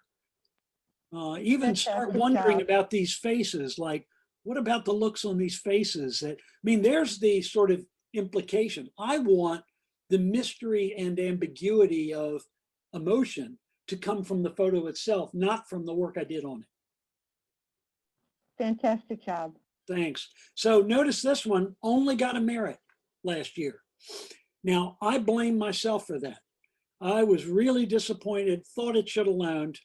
Even start Fantastic wondering job. about these faces, like what about the looks on these faces? That, I mean, there's the sort of implication. I want the mystery and ambiguity of emotion to come from the photo itself, not from the work I did on it. Fantastic job. Thanks. So notice this one only got a merit last year. Now, I blame myself for that. I was really disappointed, thought it should have loaned.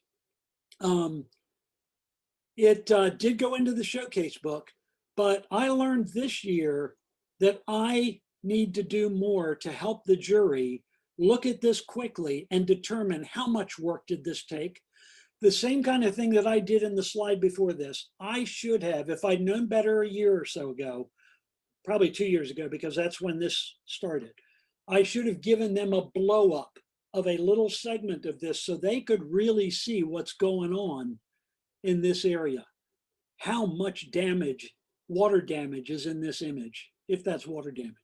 It did go into the showcase book, but I learned this year that I need to do more to help the jury look at this quickly and determine how much work did this take. The same kind of thing that I did in the slide before this. I should have, if I'd known better a year or so ago, probably 2 years ago, because that's when this started, I should have given them a blow up of a little segment of this so they could really see what's going on in this area. How much damage, water damage is in this image, if that's water damage,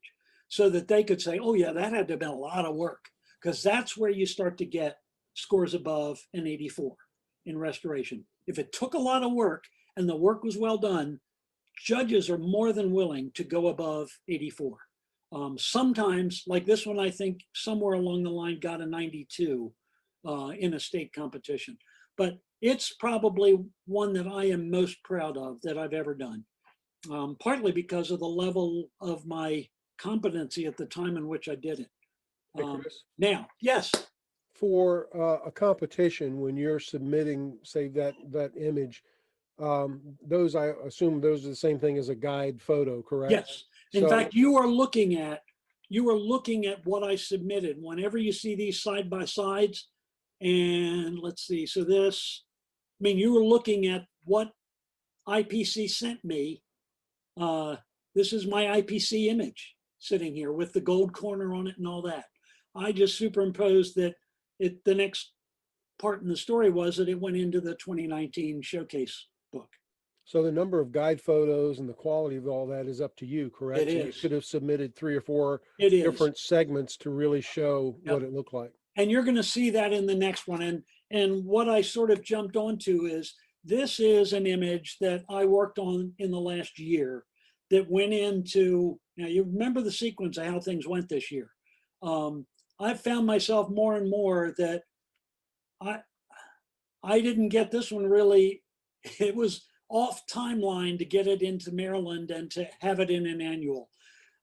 so that they could say, oh yeah, that had to have been a lot of work, because that's where you start to get scores above an 84 in restoration. If it took a lot of work and the work was well done, judges are more than willing to go above 84. Sometimes, like this one, I think somewhere along the line got a 92 in a state competition. But it's probably one that I am most proud of that I've ever done, partly because of the level of my competency at the time in which I did it. Hey, Chris, Now, yes. for a competition, when you're submitting, say that image, those, I assume those are the same thing as a guide photo, correct? Yes. In So- fact, you are looking at what I submitted. Whenever you see these side by sides, and let's see, so this, I mean, you were looking at what IPC sent me. This is my IPC image sitting here with the gold corner on it and all that. I just superimposed that. The next part in the story was that it went into the 2019 showcase book. So the number of guide photos and the quality of all that is up to you, correct? It So you is. could have submitted 3 or 4 It is. different segments to really show Yep. what it looked like. And you're going to see that in the next one. And what I sort of jumped onto is this is an image that I worked on in the last year that went into, now you remember the sequence of how things went this year. I've found myself more and more that I didn't get this one really, it was off timeline to get it into Maryland and to have it in an annual.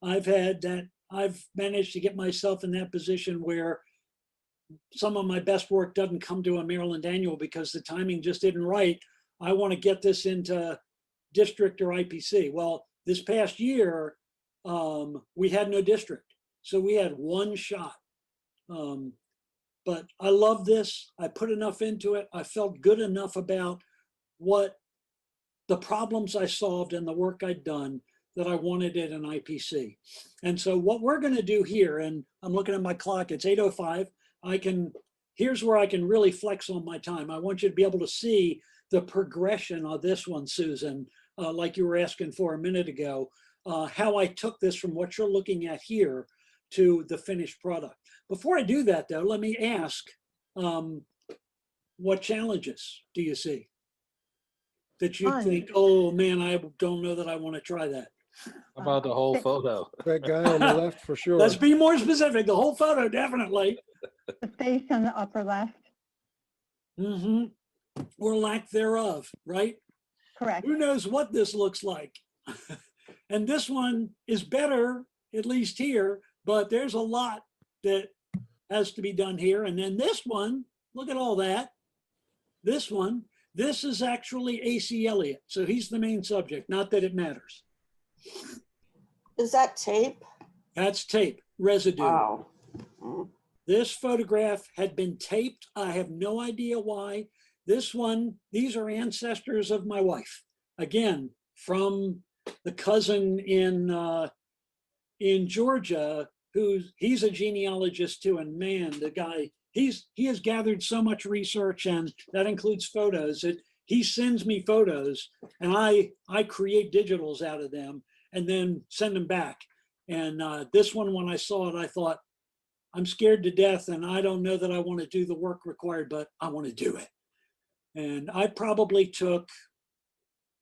I've managed to get myself in that position where some of my best work doesn't come to a Maryland annual because the timing just isn't right. I want to get this into district or IPC. Well, this past year, we had no district. So we had one shot. But I love this. I put enough into it. I felt good enough about what the problems I solved and the work I'd done that I wanted it in IPC. And so what we're going to do here, and I'm looking at my clock, it's 8:05. Here's where I can really flex on my time. I want you to be able to see the progression of this one, Susan, like you were asking for a minute ago, how I took this from what you're looking at here to the finished product. Before I do that though, let me ask, what challenges do you see that you Fun. think, oh man, I don't know that I want to try that? How about the whole photo? That guy on the left for sure. Let's be more specific. The whole photo, definitely. The face on the upper left, Mm-hmm. Or lack thereof, right? correct. Who knows what this looks like? And this one is better, at least here, but there's a lot that has to be done here. And then this one, look at all that. This one, this is actually A.C. Elliott. So he's the main subject, not that it matters. Is that tape? That's tape, residue. Wow. Mm. This photograph had been taped. I have no idea why. This one, these are ancestors of my wife. Again, from the cousin in Georgia, he's a genealogist too. And man, the guy, he has gathered so much research, and that includes photos. He sends me photos and I create digitals out of them and then send them back. And this one, when I saw it, I thought, I'm scared to death and I don't know that I want to do the work required, but I want to do it. And I probably took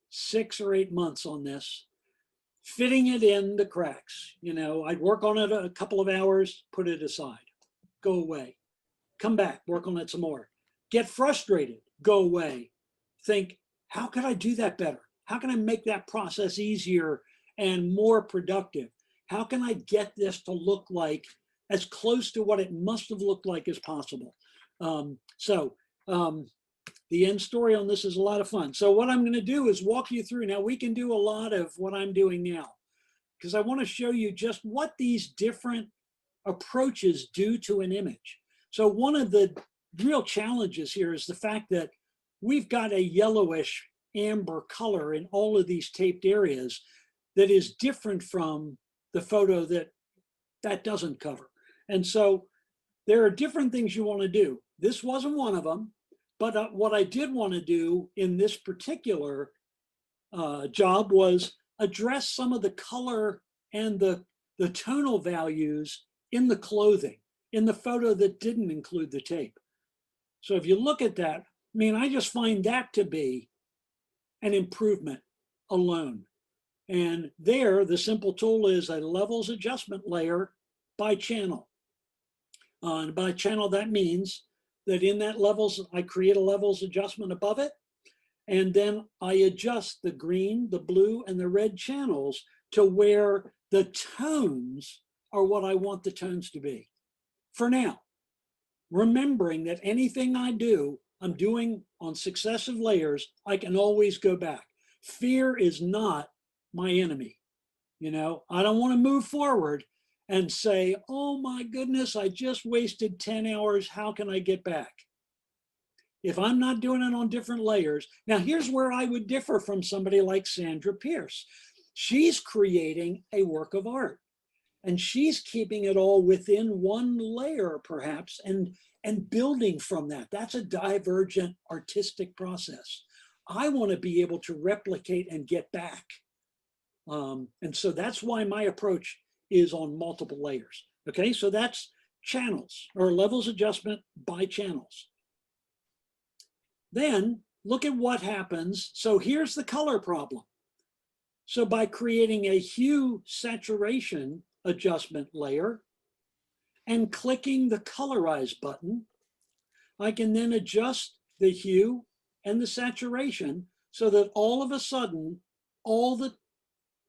6 or 8 months on this, fitting it in the cracks. You know, I'd work on it a couple of hours, put it aside, go away, come back, work on it some more, get frustrated, go away, think, how could I do that better? How can I make that process easier and more productive? How can I get this to look like as close to what it must have looked like as possible? The end story on this is a lot of fun. So what I'm going to do is walk you through. Now we can do a lot of what I'm doing now, because I want to show you just what these different approaches do to an image. So one of the real challenges here is the fact that we've got a yellowish amber color in all of these taped areas that is different from the photo that doesn't cover. And so there are different things you want to do. This wasn't one of them, but what I did want to do in this particular job was address some of the color and the tonal values in the clothing, in the photo that didn't include the tape. So if you look at that, I mean, I just find that to be an improvement alone. And there, the simple tool is a levels adjustment layer by channel. And by channel, that means that in that levels, I create a levels adjustment above it. And then I adjust the green, the blue, and the red channels to where the tones are what I want the tones to be. For now, remembering that anything I do, I'm doing on successive layers, I can always go back. Fear is not my enemy. You know, I don't want to move forward and say, oh my goodness, I just wasted 10 hours. How can I get back? If I'm not doing it on different layers. Now, here's where I would differ from somebody like Sandra Pierce. She's creating a work of art and she's keeping it all within one layer, perhaps, and building from that. That's a divergent artistic process. I want to be able to replicate and get back. And so that's why my approach is on multiple layers. Okay, so that's channels or levels adjustment by channels. Then look at what happens. So here's the color problem. So by creating a hue saturation adjustment layer and clicking the colorize button, I can then adjust the hue and the saturation so that all of a sudden, all the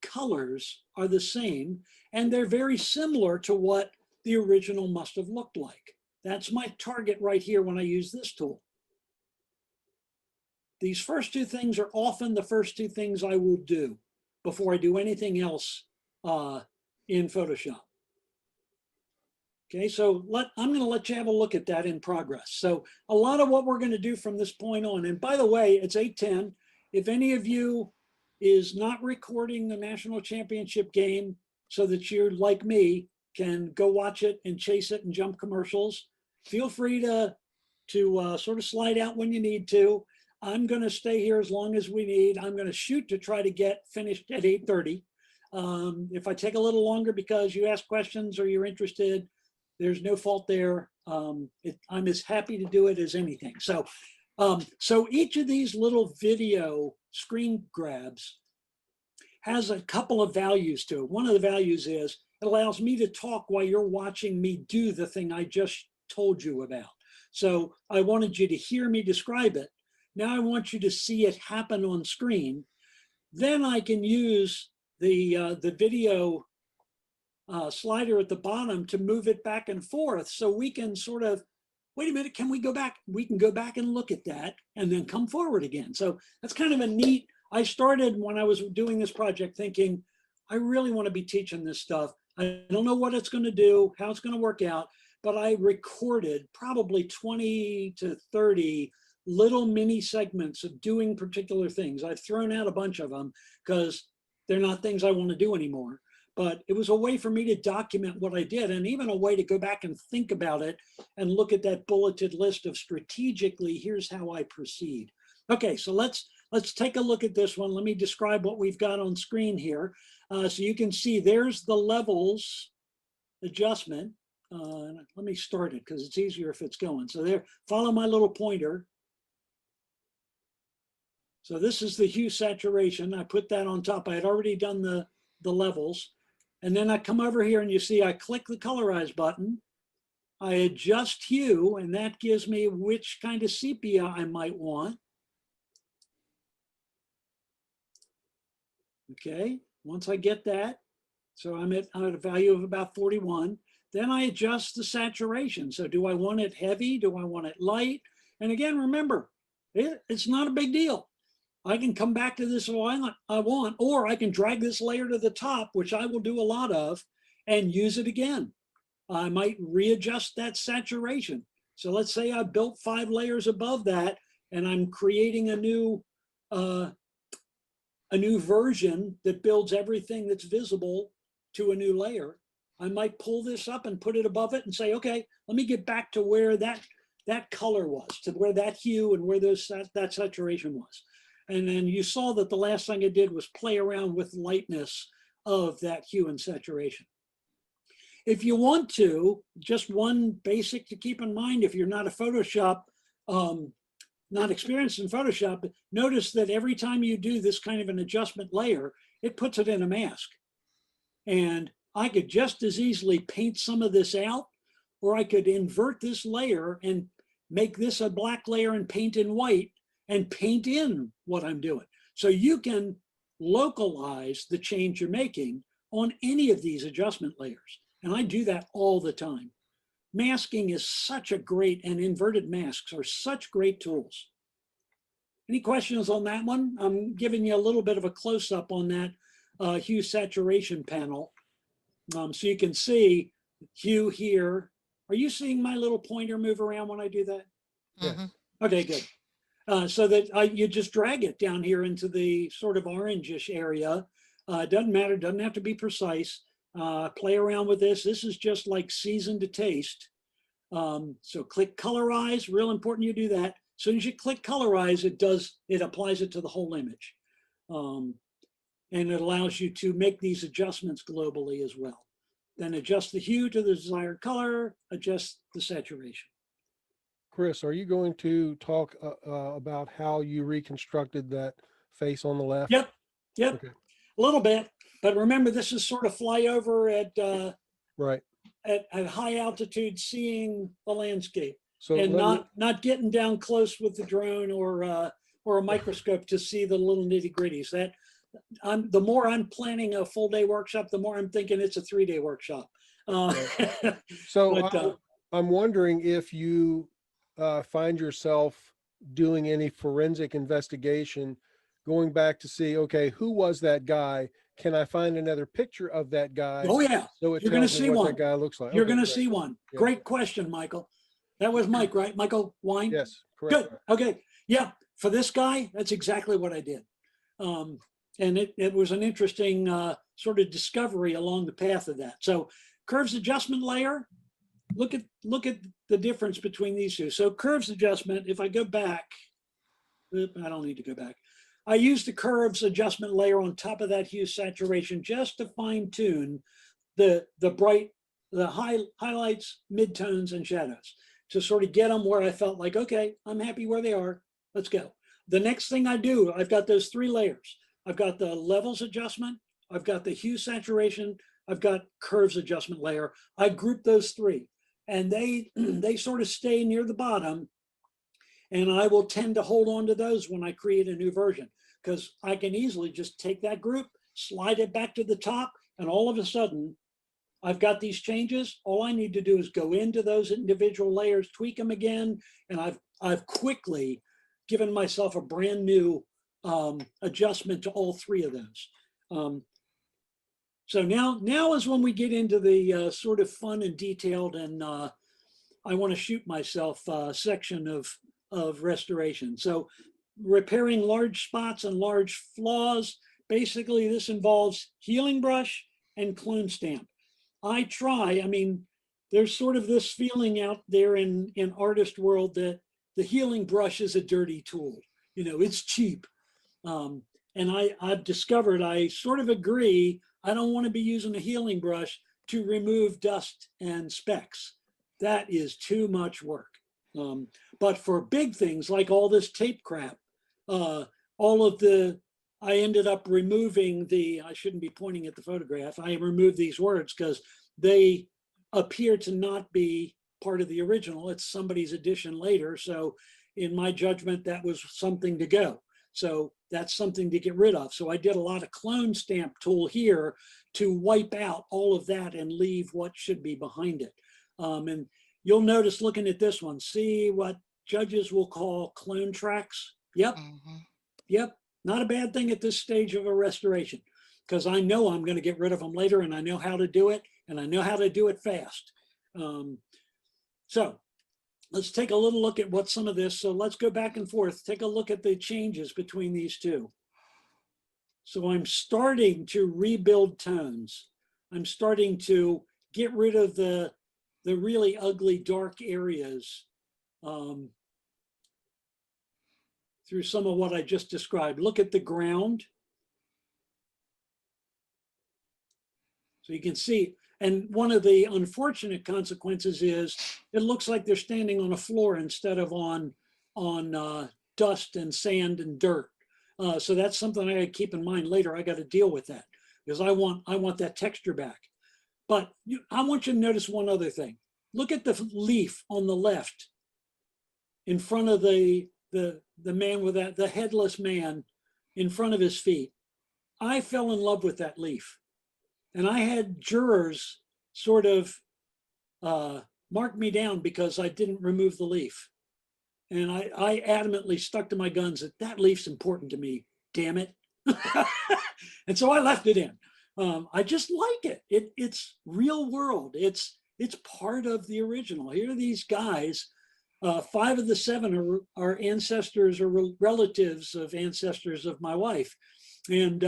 colors are the same and they're very similar to what the original must have looked like. That's my target right here when I use this tool. These first two things are often the first two things I will do before I do anything else in Photoshop. Okay, so I'm going to let you have a look at that in progress. So a lot of what we're going to do from this point on, and by the way, it's 8:10. If any of you, is not recording the national championship game so that you, like me, can go watch it and chase it and jump commercials. Feel free to sort of slide out when you need to. I'm going to stay here as long as we need. I'm going to shoot to try to get finished at 8:30. If I take a little longer because you ask questions or you're interested, there's no fault there. I'm as happy to do it as anything. So each of these little video screen grabs has a couple of values to it. One of the values is it allows me to talk while you're watching me do the thing I just told you about. So I wanted you to hear me describe it. Now I want you to see it happen on screen. Then I can use the video slider at the bottom to move it back and forth, so we can sort of, wait a minute, can we go back? We can go back and look at that and then come forward again. So that's kind of a neat, I started when I was doing this project thinking, I really want to be teaching this stuff. I don't know what it's going to do, how it's going to work out, but I recorded probably 20 to 30 little mini segments of doing particular things. I've thrown out a bunch of them because they're not things I want to do anymore. But it was a way for me to document what I did, and even a way to go back and think about it and look at that bulleted list of strategically, here's how I proceed. Okay, so let's take a look at this one. Let me describe what we've got on screen here. So you can see there's the levels adjustment. Let me start it because it's easier if it's going. So there, follow my little pointer. So this is the hue saturation. I put that on top. I had already done the levels. And then I come over here and you see I click the colorize button. I adjust hue, and that gives me which kind of sepia I might want. Okay, once I get that, so I'm at a value of about 41. Then I adjust the saturation. So do I want it heavy? Do I want it light? And again, remember, it's not a big deal. I can come back to this if I want, or I can drag this layer to the top, which I will do a lot of, and use it again. I might readjust that saturation. So let's say I built 5 layers above that, and I'm creating a new version that builds everything that's visible to a new layer. I might pull this up and put it above it and say, okay, let me get back to where that color was, to where that hue and where that saturation was. And then you saw that the last thing I did was play around with lightness of that hue and saturation. If you want to, just one basic to keep in mind, if you're not a Photoshop, not experienced in Photoshop, notice that every time you do this kind of an adjustment layer, it puts it in a mask. And I could just as easily paint some of this out, or I could invert this layer and make this a black layer and paint in white and paint in what I'm doing. So you can localize the change you're making on any of these adjustment layers. And I do that all the time. Masking is such a great, and inverted masks are such great tools. Any questions on that one? I'm giving you a little bit of a close-up on that hue saturation panel. So you can see hue here. Are you seeing my little pointer move around when I do that? Mhm. Okay, good. So that you just drag it down here into the sort of orangish area. Doesn't matter, doesn't have to be precise. Play around with this. This is just like season to taste. So click colorize, real important you do that. As soon as you click colorize, it applies it to the whole image. And it allows you to make these adjustments globally as well. Then adjust the hue to the desired color, adjust the saturation. Chris, are you going to talk about how you reconstructed that face on the left? Yep. Okay. A little bit, but remember this is sort of flyover at Right. at high altitude, seeing the landscape, So and let me- not getting down close with the drone or a microscope to see the little nitty gritties. That the more I'm planning a full day workshop, the more I'm thinking it's a 3-day workshop. So but, I'm wondering if you find yourself doing any forensic investigation, going back to see, okay, who was that guy? Can I find another picture of that guy? oh yeah, So it you're going to tells me see what one. that guy looks like. You're Okay, going to great. see one. Yeah. Great question, Michael. That was Mike, right? Michael Wine? Yes, correct. Good. Okay. Yeah. For this guy, that's exactly what I did. And it was an interesting sort of discovery along the path of that. So curves adjustment layer, look at the difference between these two. So curves adjustment, if I go back, I don't need to go back. I used the curves adjustment layer on top of that hue saturation just to fine tune the highlights, midtones, and shadows to sort of get them where I felt like, okay, I'm happy where they are. Let's go. The next thing I do, I've got those 3 layers. I've got the levels adjustment, I've got the hue saturation, I've got curves adjustment layer. I group those 3, and they sort of stay near the bottom. And I will tend to hold on to those when I create a new version, because I can easily just take that group, slide it back to the top, and all of a sudden, I've got these changes. All I need to do is go into those individual layers, tweak them again, and I've quickly given myself a brand new adjustment to all 3 of those. So now is when we get into the sort of fun and detailed, and I want to shoot myself section of restoration. So repairing large spots and large flaws. Basically, this involves healing brush and clone stamp. I mean, there's sort of this feeling out there in artist world that the healing brush is a dirty tool. You know, it's cheap. And I've discovered, I sort of agree, I don't want to be using a healing brush to remove dust and specks. That is too much work. But for big things like all this tape crap, I ended up removing I shouldn't be pointing at the photograph. I removed these words because they appear to not be part of the original. It's somebody's addition later. So in my judgment, that was something to go. So that's something to get rid of. So I did a lot of clone stamp tool here to wipe out all of that and leave what should be behind it. And you'll notice looking at this one, see what judges will call clone tracks. Yep. Yep. Not a bad thing at this stage of a restoration, because I know I'm going to get rid of them later, and I know how to do it, and I know how to do it fast. So let's take a little look at what some of this, so let's go back and forth, take a look at the changes between these two. So I'm starting to rebuild tones. I'm starting to get rid of the really ugly dark areas through some of what I just described. Look at the ground. So you can see, and one of the unfortunate consequences is it looks like they're standing on a floor instead of on dust and sand and dirt. So that's something I gotta keep in mind later. I got to deal with that because I want that texture back. But I want you to notice one other thing. Look at the leaf on the left in front of the man with the headless man in front of his feet. I fell in love with that leaf. And I had jurors sort of mark me down because I didn't remove the leaf. And I adamantly stuck to my guns that leaf's important to me, damn it. And so I left it in. I just like it. It's real world. It's part of the original. Here are these guys. 5 of the 7 are ancestors or relatives of ancestors of my wife, and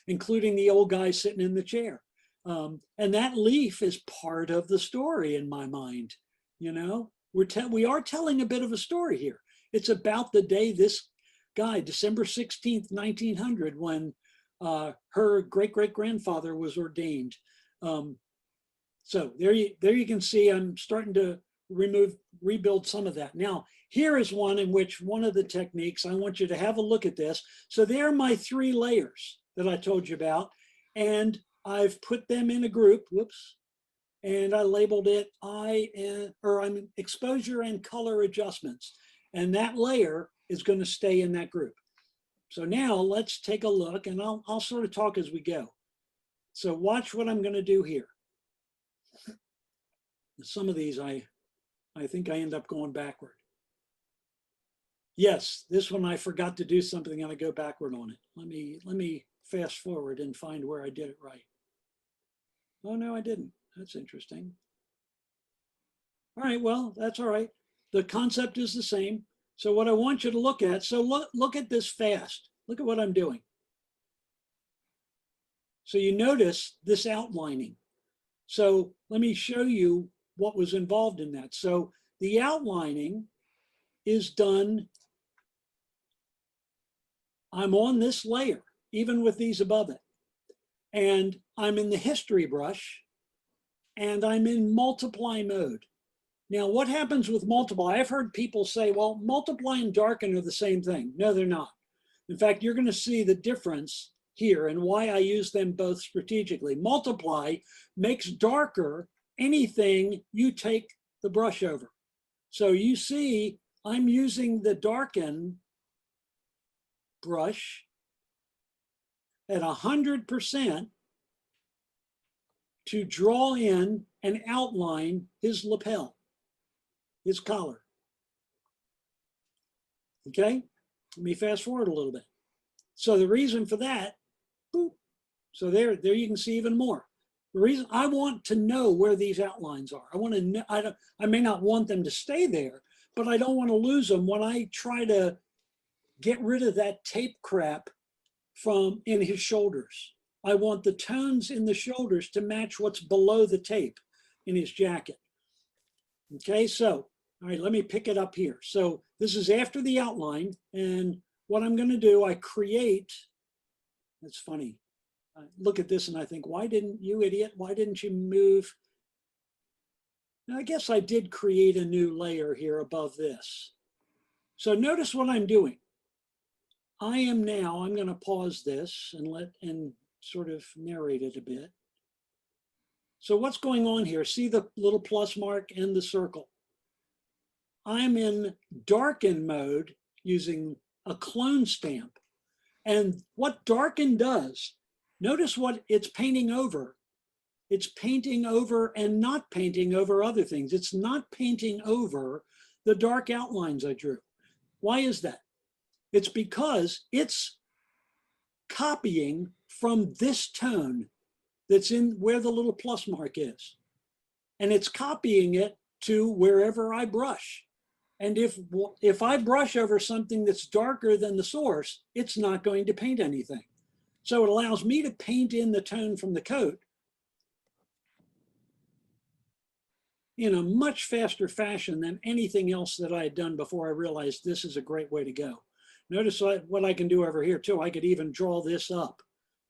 including the old guy sitting in the chair. And that leaf is part of the story in my mind. You know, we are telling a bit of a story here. It's about the day this guy, December 16th, 1900, when her great-great-grandfather was ordained. So there you can see I'm starting to rebuild some of that. Now, here is one in which one of the techniques, I want you to have a look at this. So there are my 3 layers that I told you about, and I've put them in a group, whoops, and I labeled it I'm exposure and color adjustments. And that layer is going to stay in that group. So now let's take a look, and I'll sort of talk as we go. So watch what I'm going to do here. Some of these I think I end up going backward. Yes, this one I forgot to do something and I go backward on it. Let me fast forward and find where I did it right. Oh no, I didn't. That's interesting. All right, well, that's all right. The concept is the same. So what I want you to look at, so look at this fast. Look at what I'm doing. So you notice this outlining. So let me show you what was involved in that. So the outlining is done. I'm on this layer, even with these above it. And I'm in the history brush and I'm in multiply mode. Now, what happens with multiply? I've heard people say, well, multiply and darken are the same thing. No, they're not. In fact, you're going to see the difference here and why I use them both strategically. Multiply makes darker anything you take the brush over. So you see, I'm using the darken brush at 100% to draw in and outline his lapel, his collar. Okay, let me fast forward a little bit. So the reason for that, boop, so there you can see even more. The reason I want to know where these outlines are, I want to know, I may not want them to stay there, but I don't want to lose them when I try to get rid of that tape crap from in his shoulders. I want the tones in the shoulders to match what's below the tape in his jacket. Okay, so, all right, let me pick it up here. So this is after the outline, and what I'm gonna do, I create, that's funny. I look at this and I think, why didn't you idiot, why didn't you move? Now, I guess I did create a new layer here above this. So notice what I'm doing. I am now, I'm gonna pause this and sort of narrate it a bit. So what's going on here? See the little plus mark and the circle. I'm in darken mode using a clone stamp. And what darken does, notice what it's painting over. It's painting over and not painting over other things. It's not painting over the dark outlines I drew. Why is that? It's because it's copying from this tone that's in where the little plus mark is. And it's copying it to wherever I brush. And if I brush over something that's darker than the source, it's not going to paint anything. So it allows me to paint in the tone from the coat in a much faster fashion than anything else that I had done before I realized this is a great way to go. Notice what I can do over here too. I could even draw this up.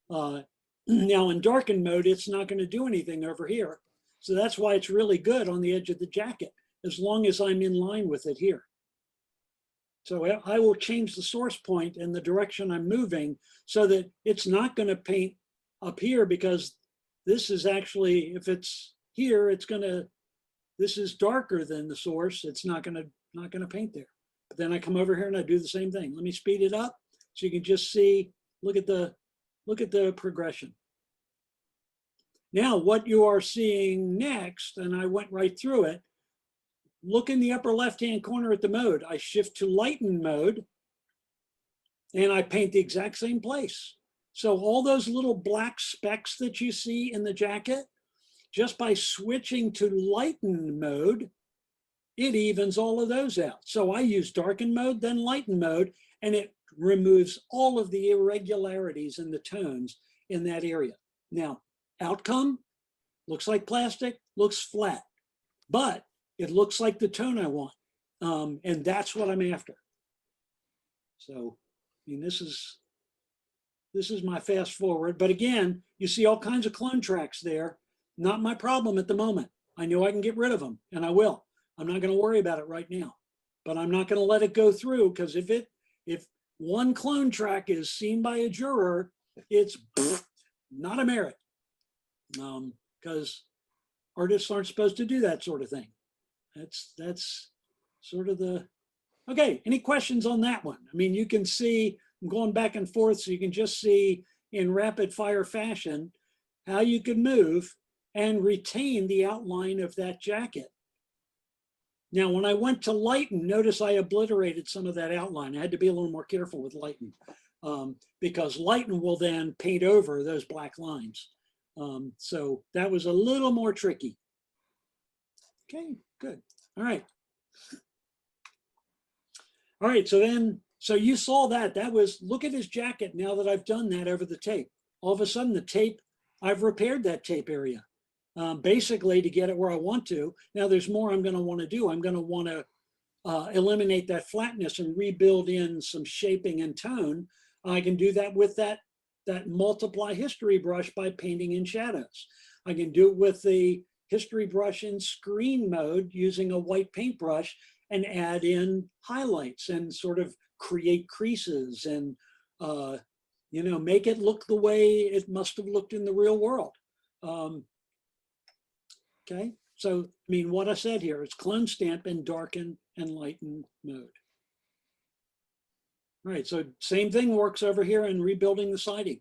Now in darken mode, it's not going to do anything over here. So that's why it's really good on the edge of the jacket, as long as I'm in line with it here. So I will change the source point and the direction I'm moving so that it's not going to paint up here, because this is actually, if it's here, it's going to, this is darker than the source. It's not going to paint there. But then I come over here and I do the same thing. Let me speed it up so you can just see, look at the progression. Now what you are seeing next, and I went right through it, look in the upper left-hand corner at the mode. I shift to lighten mode and I paint the exact same place. So all those little black specks that you see in the jacket, just by switching to lighten mode, it evens all of those out. So I use darken mode, then lighten mode, and it removes all of the irregularities in the tones in that area. Now, outcome looks like plastic, looks flat, but it looks like the tone I want. And that's what I'm after. So, I mean, this is my fast forward. But again, you see all kinds of clone tracks there. Not my problem at the moment. I know I can get rid of them, and I will. I'm not going to worry about it right now, but I'm not going to let it go through, because if one clone track is seen by a juror, it's not a merit, because artists aren't supposed to do that sort of thing. That's sort of the, okay, any questions on that one? I mean, you can see, I'm going back and forth, so you can just see in rapid fire fashion how you can move and retain the outline of that jacket. Now, when I went to lighten, notice I obliterated some of that outline. I had to be a little more careful with lighten, because lighten will then paint over those black lines. So that was a little more tricky. Okay, good. All right. All right, so you saw that. That was, look at his jacket now that I've done that over the tape. all of a sudden the tape, I've repaired that tape area, basically to get it where I want to. Now there's more I'm going to want to do. I'm going to want to eliminate that flatness and rebuild in some shaping and tone. I can do that with that multiply history brush by painting in shadows. I can do it with the history brush in screen mode using a white paintbrush and add in highlights and sort of create creases and make it look the way it must have looked in the real world. Okay, so I mean, what I said here is clone, stamp, and darken and lighten mode. All right, so same thing works over here in rebuilding the siding.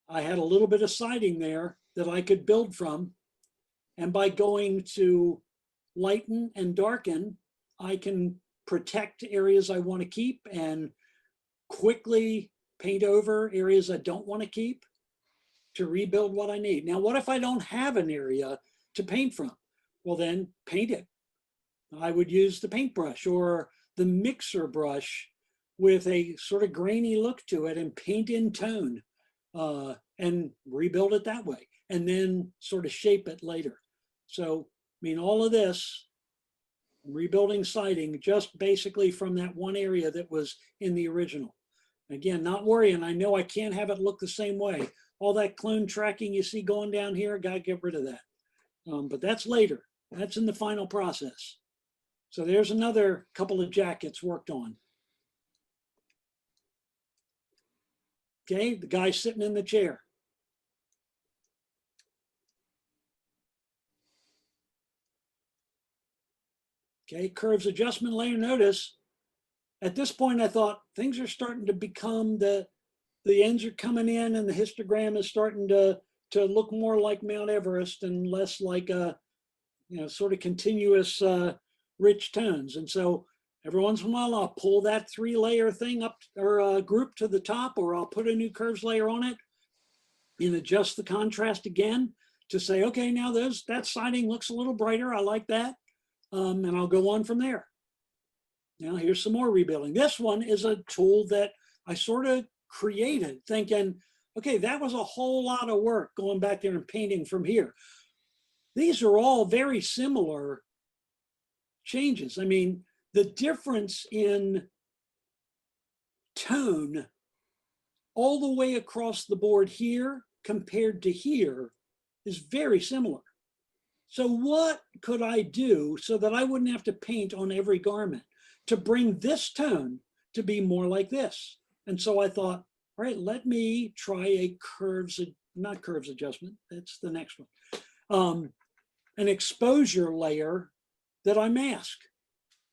I had a little bit of siding there that I could build from, and by going to lighten and darken, I can protect areas I want to keep and quickly paint over areas I don't want to keep to rebuild what I need. Now, what if I don't have an area to paint from? Well, then paint it. I would use the paintbrush or the mixer brush with a sort of grainy look to it and paint in tone and rebuild it that way, and then sort of shape it later. So, I mean, all of this, rebuilding siding just basically from that one area that was in the original. Again, not worrying, I know I can't have it look the same way. All that clone tracking you see going down here, got to get rid of that. But that's later. That's in the final process. So there's another couple of jackets worked on. Okay, the guy sitting in the chair. Okay, curves adjustment layer. Notice at this point I thought things are starting to become the ends are coming in and the histogram is starting to look more like Mount Everest and less like a sort of continuous rich tones. And so every once in a while I'll pull that 3-layer thing up or group to the top, or I'll put a new curves layer on it and adjust the contrast again to say, okay, now that siding looks a little brighter. I like that. And I'll go on from there. Now here's some more rebuilding. This one is a tool that I sort of created thinking, okay, that was a whole lot of work going back there and painting from here. These are all very similar changes. I mean, the difference in tone all the way across the board here compared to here is very similar. So what could I do so that I wouldn't have to paint on every garment to bring this tone to be more like this? And so I thought, all right, let me try a not curves adjustment, that's the next one. An exposure layer that I mask.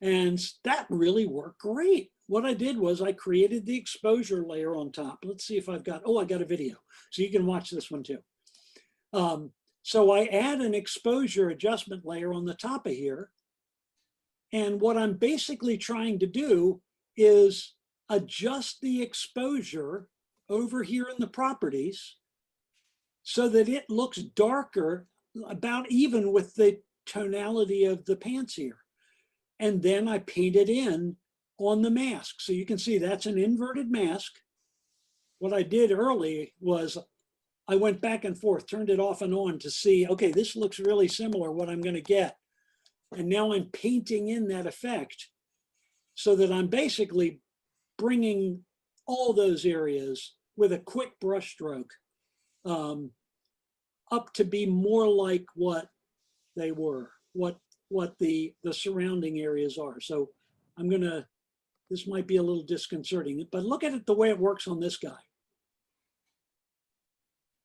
And that really worked great. What I did was I created the exposure layer on top. Let's see if I got a video. So you can watch this one too. So I add an exposure adjustment layer on the top of here. And what I'm basically trying to do is adjust the exposure over here in the properties so that it looks darker, about even with the tonality of the pants here. And then I paint it in on the mask. So you can see that's an inverted mask. What I did early was I went back and forth, turned it off and on to see, okay, this looks really similar what I'm going to get. And now I'm painting in that effect so that I'm basically bringing all those areas with a quick brush stroke up to be more like what they were, what the surrounding areas are. So I'm gonna, this might be a little disconcerting, but look at it the way it works on this guy.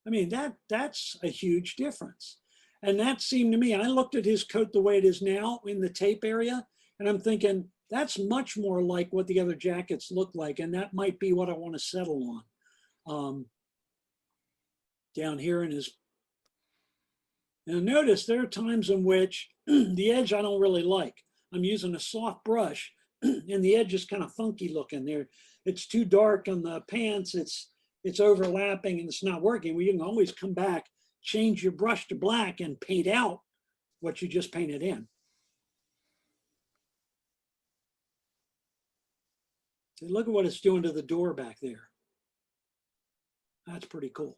I mean, that's a huge difference. And that seemed to me, I looked at his coat the way it is now in the tape area, and I'm thinking, that's much more like what the other jackets look like, and that might be what I want to settle on. Down here in his, now notice there are times in which the edge I don't really like. I'm using a soft brush, and the edge is kind of funky looking there. It's too dark on the pants, it's overlapping and it's not working. Well, you can always come back, change your brush to black and paint out what you just painted in. So look at what it's doing to the door back there. That's pretty cool.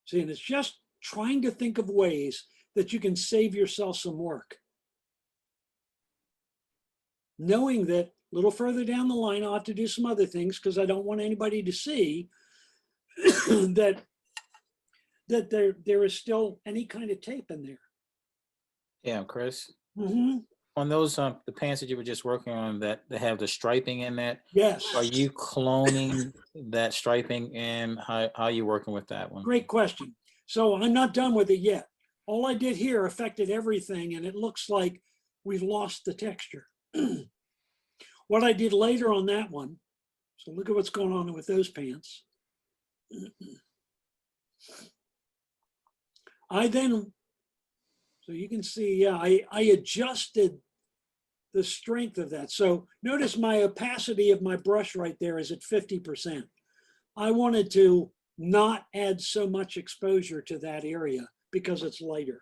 See, and it's just trying to think of ways that you can save yourself some work. Knowing that a little further down the line, I'll have to do some other things because I don't want anybody to see that there is still any kind of tape in there. Yeah, Chris. Mm-hmm. On those the pants that you were just working on that have the striping in that, Yes. are you cloning that striping, and how are you working with that one? Great question. So I'm not done with it yet. All I did here affected everything, and it looks like we've lost the texture. What I did later on that one, so look at what's going on with those pants. I then, so you can see, yeah, I adjusted the strength of that. So notice my opacity of my brush right there is at 50%. I wanted to not add so much exposure to that area because it's lighter.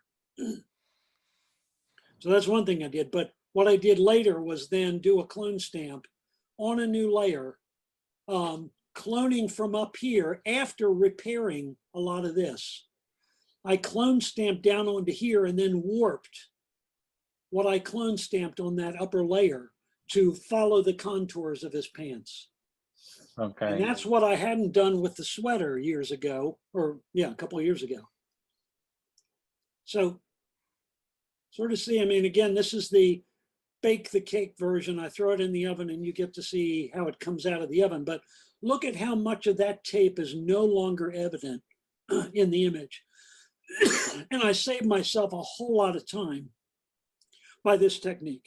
So that's one thing I did. But what I did later was then do a clone stamp on a new layer, cloning from up here after repairing a lot of this. I clone stamped down onto here and then warped what I clone stamped on that upper layer to follow the contours of his pants. Okay. And that's what I hadn't done with the sweater years ago, or yeah, a couple of years ago. So sort of see, I mean, again, this is the bake the cake version. I throw it in the oven and you get to see how it comes out of the oven. But look at how much of that tape is no longer evident in the image. And I saved myself a whole lot of time by this technique.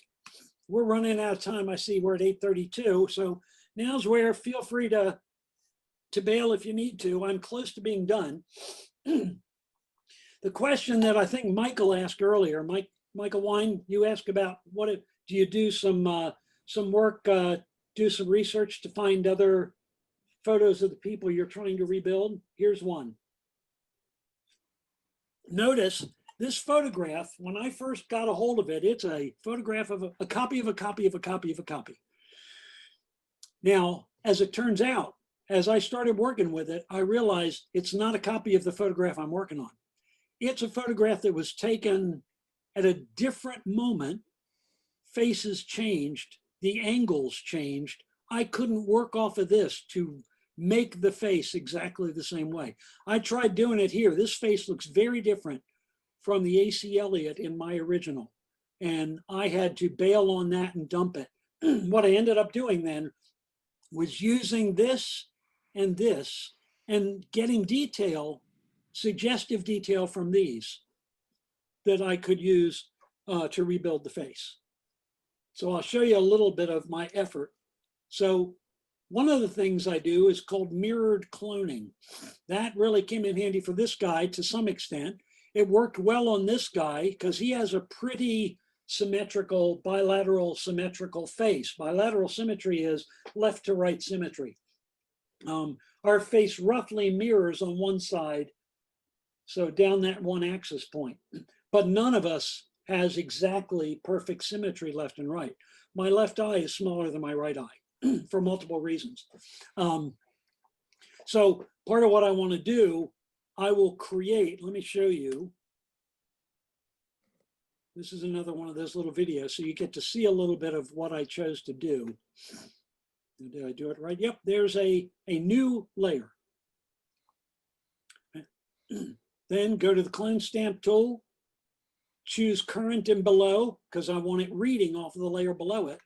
We're running out of time. I see we're at 8:32. So now's where feel free to bail if you need to. I'm close to being done. The question that I think Michael asked earlier, Michael Wine, you asked about what if, do you do some work, do some research to find other photos of the people you're trying to rebuild? Here's one. Notice this photograph, when I first got a hold of it, it's a photograph of a copy of a copy of a copy of a copy. Now, as it turns out, as I started working with it, I realized it's not a copy of the photograph I'm working on. It's a photograph that was taken at a different moment. Faces changed, the angles changed. I couldn't work off of this to make the face exactly the same way. I tried doing it here. This face looks very different from the A.C. Elliott in my original. And I had to bail on that and dump it. What I ended up doing then was using this and getting detail, suggestive detail from these that I could use to rebuild the face. So I'll show you a little bit of my effort. So one of the things I do is called mirrored cloning. That really came in handy for this guy to some extent. It worked well on this guy because he has a pretty symmetrical, bilateral symmetrical face. Bilateral symmetry is left to right symmetry. Our face roughly mirrors on one side, so down that one axis point. But none of us has exactly perfect symmetry left and right. My left eye is smaller than my right eye for multiple reasons. So part of what I want to do, I will create, let me show you. This is another one of those little videos, so you get to see a little bit of what I chose to do. Did I do it right? Yep, there's a new layer. Then go to the clone stamp tool, choose current and below, because I want it reading off of the layer below it.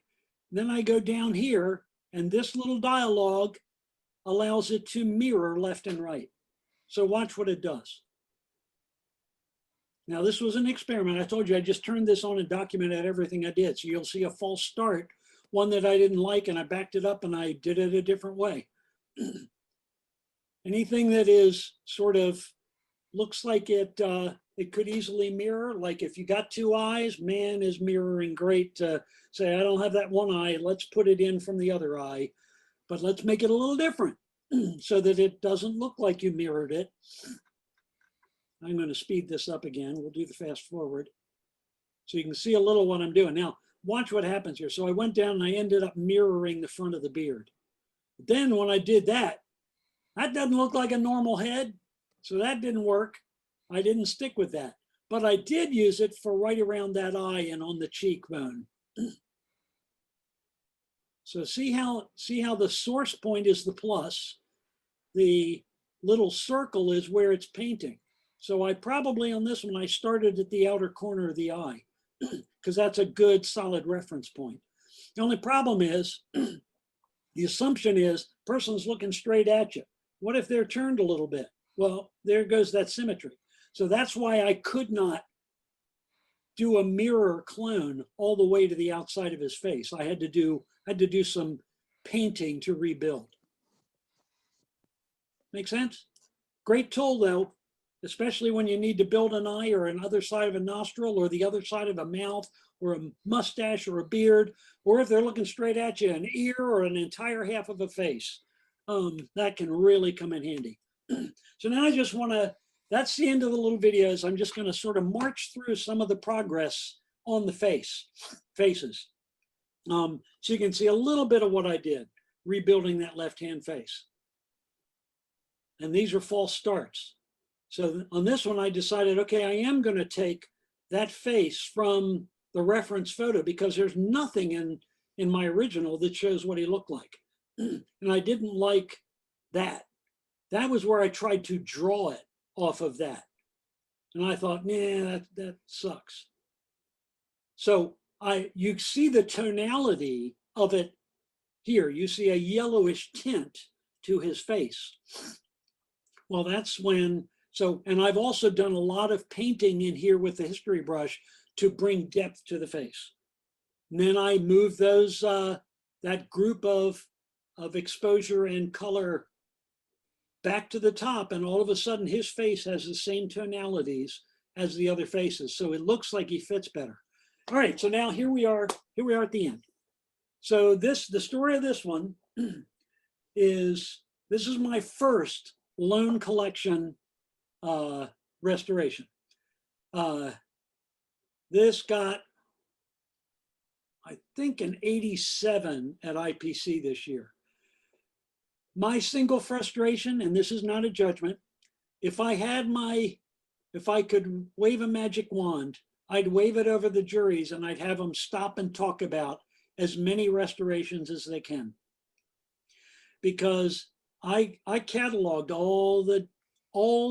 Then I go down here, and this little dialog allows it to mirror left and right. So watch what it does. Now, this was an experiment. I told you I just turned this on and documented everything I did. So you'll see a false start, one that I didn't like, and I backed it up and I did it a different way. Anything that is sort of looks like it could easily mirror, like if you got two eyes, man is mirroring great to say, I don't have that one eye, let's put it in from the other eye, but let's make it a little different so that it doesn't look like you mirrored it. I'm going to speed this up again. We'll do the fast forward so you can see a little what I'm doing. Now, watch what happens here. So I went down and I ended up mirroring the front of the beard. Then when I did that, that doesn't look like a normal head. So that didn't work. I didn't stick with that. But I did use it for right around that eye and on the cheekbone. So see how the source point is the plus. The little circle is where it's painting. So I probably on this one, I started at the outer corner of the eye because that's a good solid reference point. The only problem is the assumption is person's looking straight at you. What if they're turned a little bit? Well, there goes that symmetry. So that's why I could not do a mirror clone all the way to the outside of his face. I had to do some painting to rebuild. Make sense? Great tool though, especially when you need to build an eye or another side of a nostril or the other side of a mouth or a mustache or a beard, or if they're looking straight at you, an ear or an entire half of a face. That can really come in handy. So now I just want to, that's the end of the little videos. I'm just going to sort of march through some of the progress on the faces. So you can see a little bit of what I did, rebuilding that left-hand face. And these are false starts. So on this one, I decided, okay, I am going to take that face from the reference photo because there's nothing in my original that shows what he looked like. And I didn't like that. That was where I tried to draw it off of that. And I thought, nah, that sucks. So you see the tonality of it here. You see a yellowish tint to his face. Well, that's when, and I've also done a lot of painting in here with the history brush to bring depth to the face. And then I moved those, that group of exposure and color back to the top, and all of a sudden his face has the same tonalities as the other faces. So it looks like he fits better. All right, so now here we are at the end. So the story of this one is, this is my first Lone Collection restoration. This got, I think, an 87 at IPC this year. My single frustration, and this is not a judgment, if I could wave a magic wand, I'd wave it over the juries and I'd have them stop and talk about as many restorations as they can. Because I cataloged all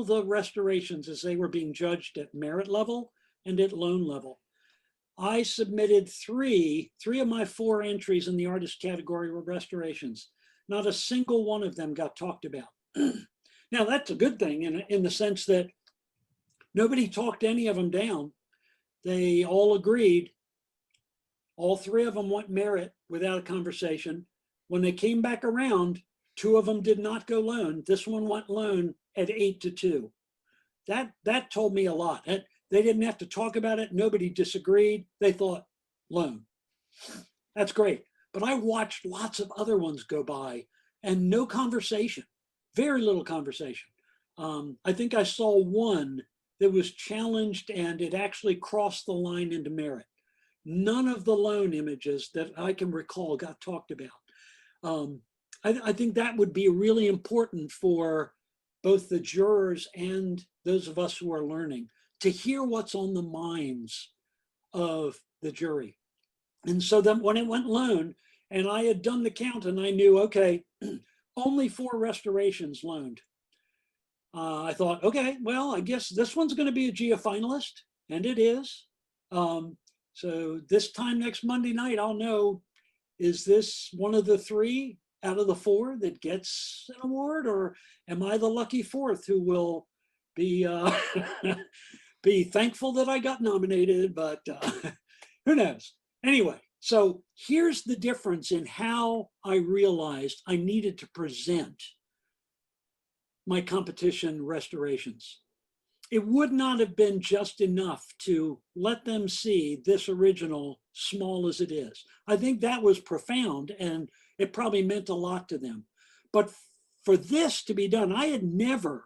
the restorations as they were being judged at merit level and at loan level. I submitted three of my 4 entries in the artist category were restorations. Not a single one of them got talked about. Now that's a good thing in the sense that nobody talked any of them down. They all agreed. All 3 of them went merit without a conversation. When they came back around, 2 of them did not go loan. This one went loan at 8-2. That told me a lot. They didn't have to talk about it. Nobody disagreed. They thought loan. That's great. But I watched lots of other ones go by and no conversation, very little conversation. I think I saw one that was challenged and it actually crossed the line into merit. None of the loan images that I can recall got talked about. I think that would be really important for both the jurors and those of us who are learning to hear what's on the minds of the jury. And so then when it went loan and I had done the count and I knew, okay, only 4 restorations loaned. I thought, okay, well, I guess this one's going to be a GIA finalist, and it is. So this time next Monday night, I'll know, is this one of the 3 out of the 4 that gets an award, or am I the lucky 4th who will be be thankful that I got nominated, but who knows? Anyway, so here's the difference in how I realized I needed to present my competition restorations. It would not have been just enough to let them see this original, small as it is. I think that was profound and it probably meant a lot to them. But for this to be done, I had never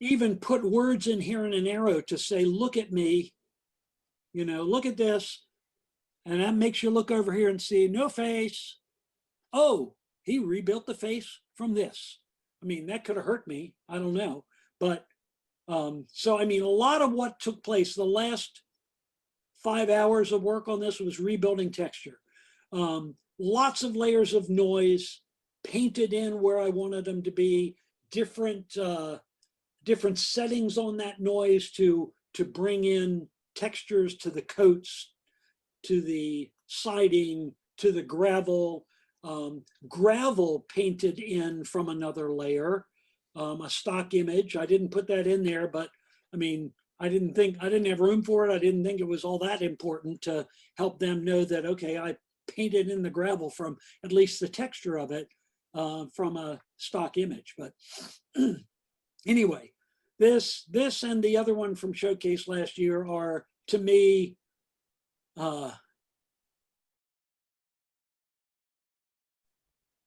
even put words in here in an arrow to say, look at me, look at this. And that makes you look over here and see no face. Oh, he rebuilt the face from this. I mean, that could have hurt me. I don't know. But so, I mean, a lot of what took place, the last 5 hours of work on this was rebuilding texture. Lots of layers of noise, painted in where I wanted them to be, different settings on that noise to bring in textures to the coats, to the siding, to the gravel. Gravel painted in from another layer, a stock image. I didn't put that in there, but I mean, I didn't have room for it. I didn't think it was all that important to help them know that, okay, I painted in the gravel from at least the texture of it from a stock image. But anyway, this and the other one from Showcase last year are, to me,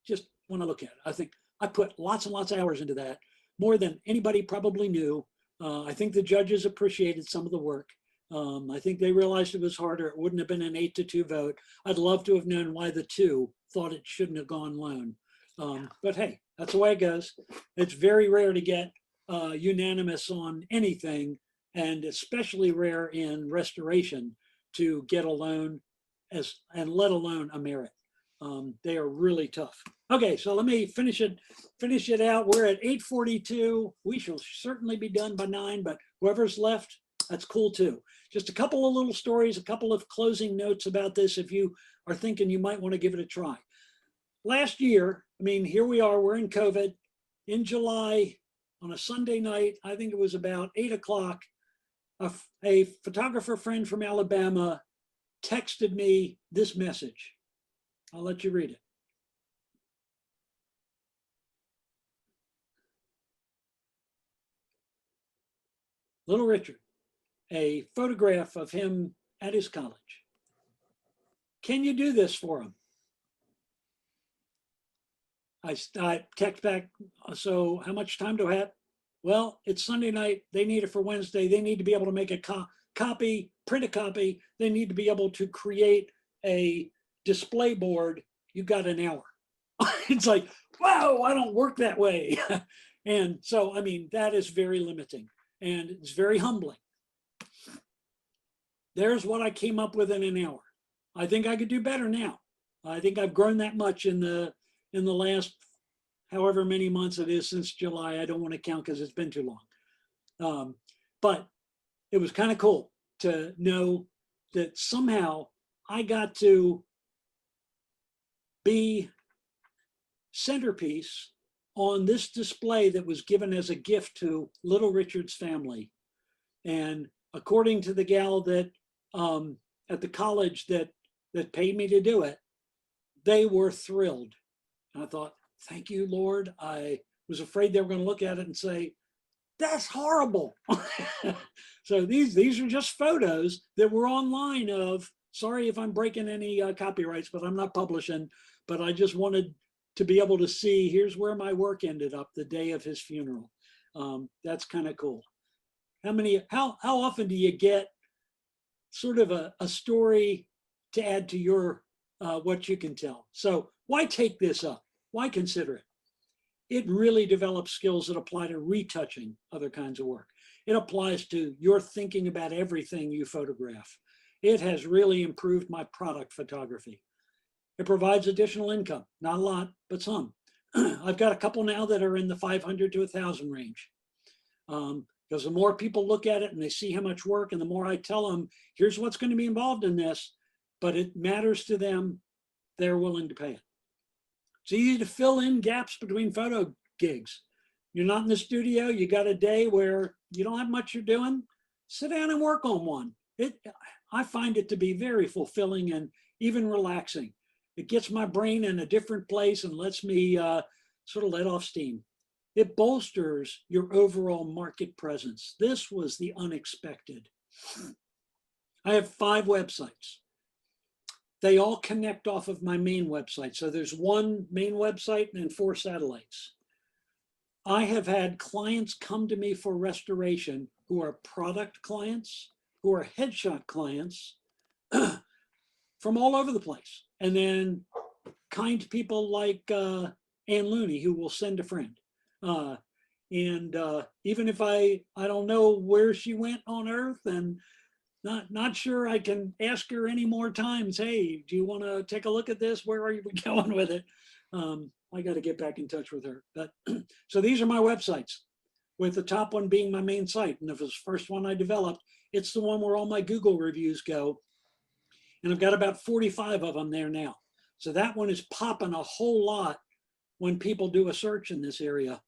just when I look at it, I think I put lots and lots of hours into that, more than anybody probably knew. I think the judges appreciated some of the work. I think they realized it was harder. It wouldn't have been an 8-2 vote. I'd love to have known why the 2 thought it shouldn't have gone lone. But hey, that's the way it goes. It's very rare to get unanimous on anything, and especially rare in restoration to get a lone, and let alone a merit. They are really tough. Okay, so let me finish it out. We're at 8:42. We shall certainly be done by 9, but whoever's left, that's cool too. Just a couple of little stories, a couple of closing notes about this if you are thinking you might want to give it a try. Last year, I mean, here we are, we're in COVID. In July, on a Sunday night, I think it was about 8 o'clock, a photographer friend from Alabama texted me this message. I'll let you read it. Little Richard, a photograph of him at his college. Can you do this for him? I text back, so how much time do I have? Well, it's Sunday night. They need it for Wednesday. They need to be able to make a copy, print a copy. They need to be able to create a display board. You got an hour. It's like, wow, I don't work that way. And so, I mean, that is very limiting and it's very humbling. There's what I came up with in an hour. I think I could do better now. I think I've grown that much in the last however many months it is since July. I don't want to count because it's been too long. But it was kind of cool to know that somehow I got to be centerpiece on this display that was given as a gift to Little Richard's family. And according to the gal that at the college that paid me to do it, they were thrilled. And I thought, thank you, Lord. I was afraid they were going to look at it and say, that's horrible. So these are just photos that were online of, sorry if I'm breaking any copyrights, but I'm not publishing, but I just wanted to be able to see, here's where my work ended up the day of his funeral. That's kind of cool. How often do you get sort of a story to add to your, what you can tell? So why take this up? Why consider it? It really develops skills that apply to retouching other kinds of work. It applies to your thinking about everything you photograph. It has really improved my product photography. It provides additional income, not a lot, but some. I've got a couple now that are in the 500 to 1,000 range. Because the more people look at it and they see how much work, and the more I tell them, here's what's going to be involved in this, but it matters to them, they're willing to pay it. It's easy to fill in gaps between photo gigs. You're not in the studio, you got a day where you don't have much you're doing, sit down and work on one. I find it to be very fulfilling and even relaxing. It gets my brain in a different place and lets me sort of let off steam. It bolsters your overall market presence. This was the unexpected. I have 5 websites. They all connect off of my main website. So there's one main website and 4 satellites. I have had clients come to me for restoration who are product clients, who are headshot clients from all over the place. And then kind people like Ann Looney, who will send a friend. Even if I don't know where she went on Earth, and not sure I can ask her any more times, hey, do you want to take a look at this? Where are you going with it? I got to get back in touch with her. But so these are my websites, with the top one being my main site. And if it's the first one I developed, it's the one where all my Google reviews go. And I've got about 45 of them there now. So that one is popping a whole lot when people do a search in this area.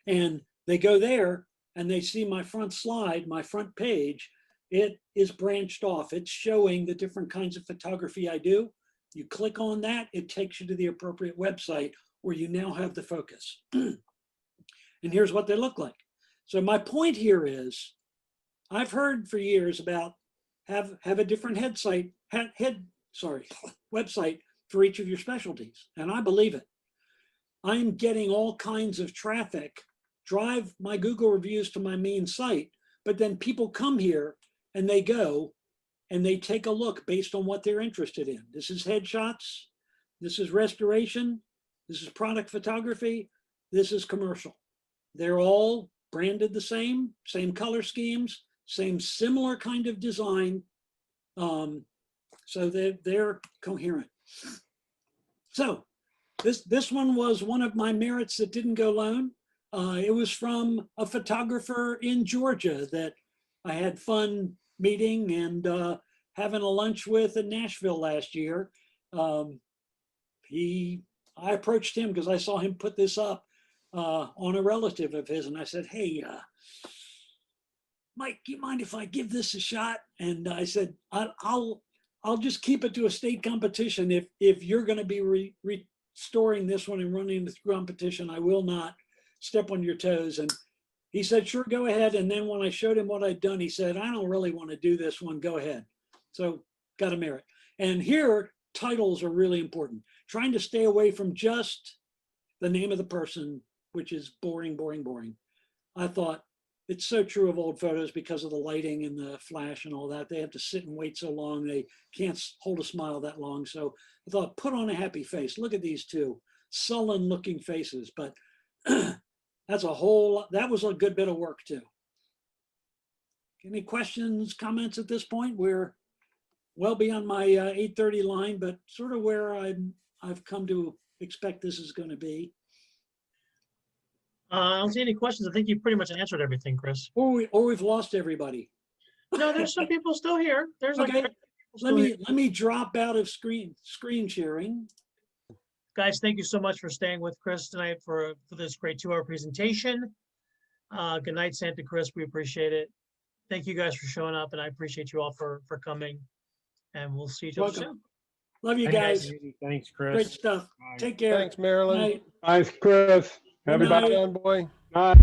And they go there and they see my front slide, my front page. It is branched off. It's showing the different kinds of photography I do. You click on that, it takes you to the appropriate website where you now have the focus. And here's what they look like. So my point here is, I've heard for years about have a different website for each of your specialties. And I believe it. I'm getting all kinds of traffic, drive my Google reviews to my main site, but then people come here and they go and they take a look based on what they're interested in. This is headshots, this is restoration, this is product photography, this is commercial. They're all branded the same color schemes, same similar kind of design. So they're coherent. So this one was one of my merits that didn't go alone. It was from a photographer in Georgia that I had fun meeting and having a lunch with in Nashville last year. I approached him because I saw him put this up on a relative of his, and I said, hey, Mike, do you mind if I give this a shot? And I said, I'll just keep it to a state competition. If you're going to be restoring this one and running the competition, I will not step on your toes. And he said, sure, go ahead. And then when I showed him what I'd done, he said, I don't really want to do this one. Go ahead. So got a merit. And here, titles are really important. Trying to stay away from just the name of the person, which is boring, boring, boring. I thought it's so true of old photos because of the lighting and the flash and all that. They have to sit and wait so long. They can't hold a smile that long. So I thought, put on a happy face. Look at these two sullen looking faces. But that was a good bit of work too. Any questions, comments at this point? We're well beyond my 8:30 line, but sort of where I've come to expect this is going to be. I don't see any questions. I think you pretty much answered everything, Chris. Or we've lost everybody. No, there's some people still here. There's Okay. like Let me drop out of screen sharing. guys, thank you so much for staying with Chris tonight for this great 2-hour presentation. Good night, Santa Chris. We appreciate it. Thank you guys for showing up, and I appreciate you all for coming. And we'll see each other soon. Love you guys. Thanks, Chris. Great stuff. Take care. Thanks, Marilyn. Night. Thanks, Chris. Good Everybody. night. John boy. Night.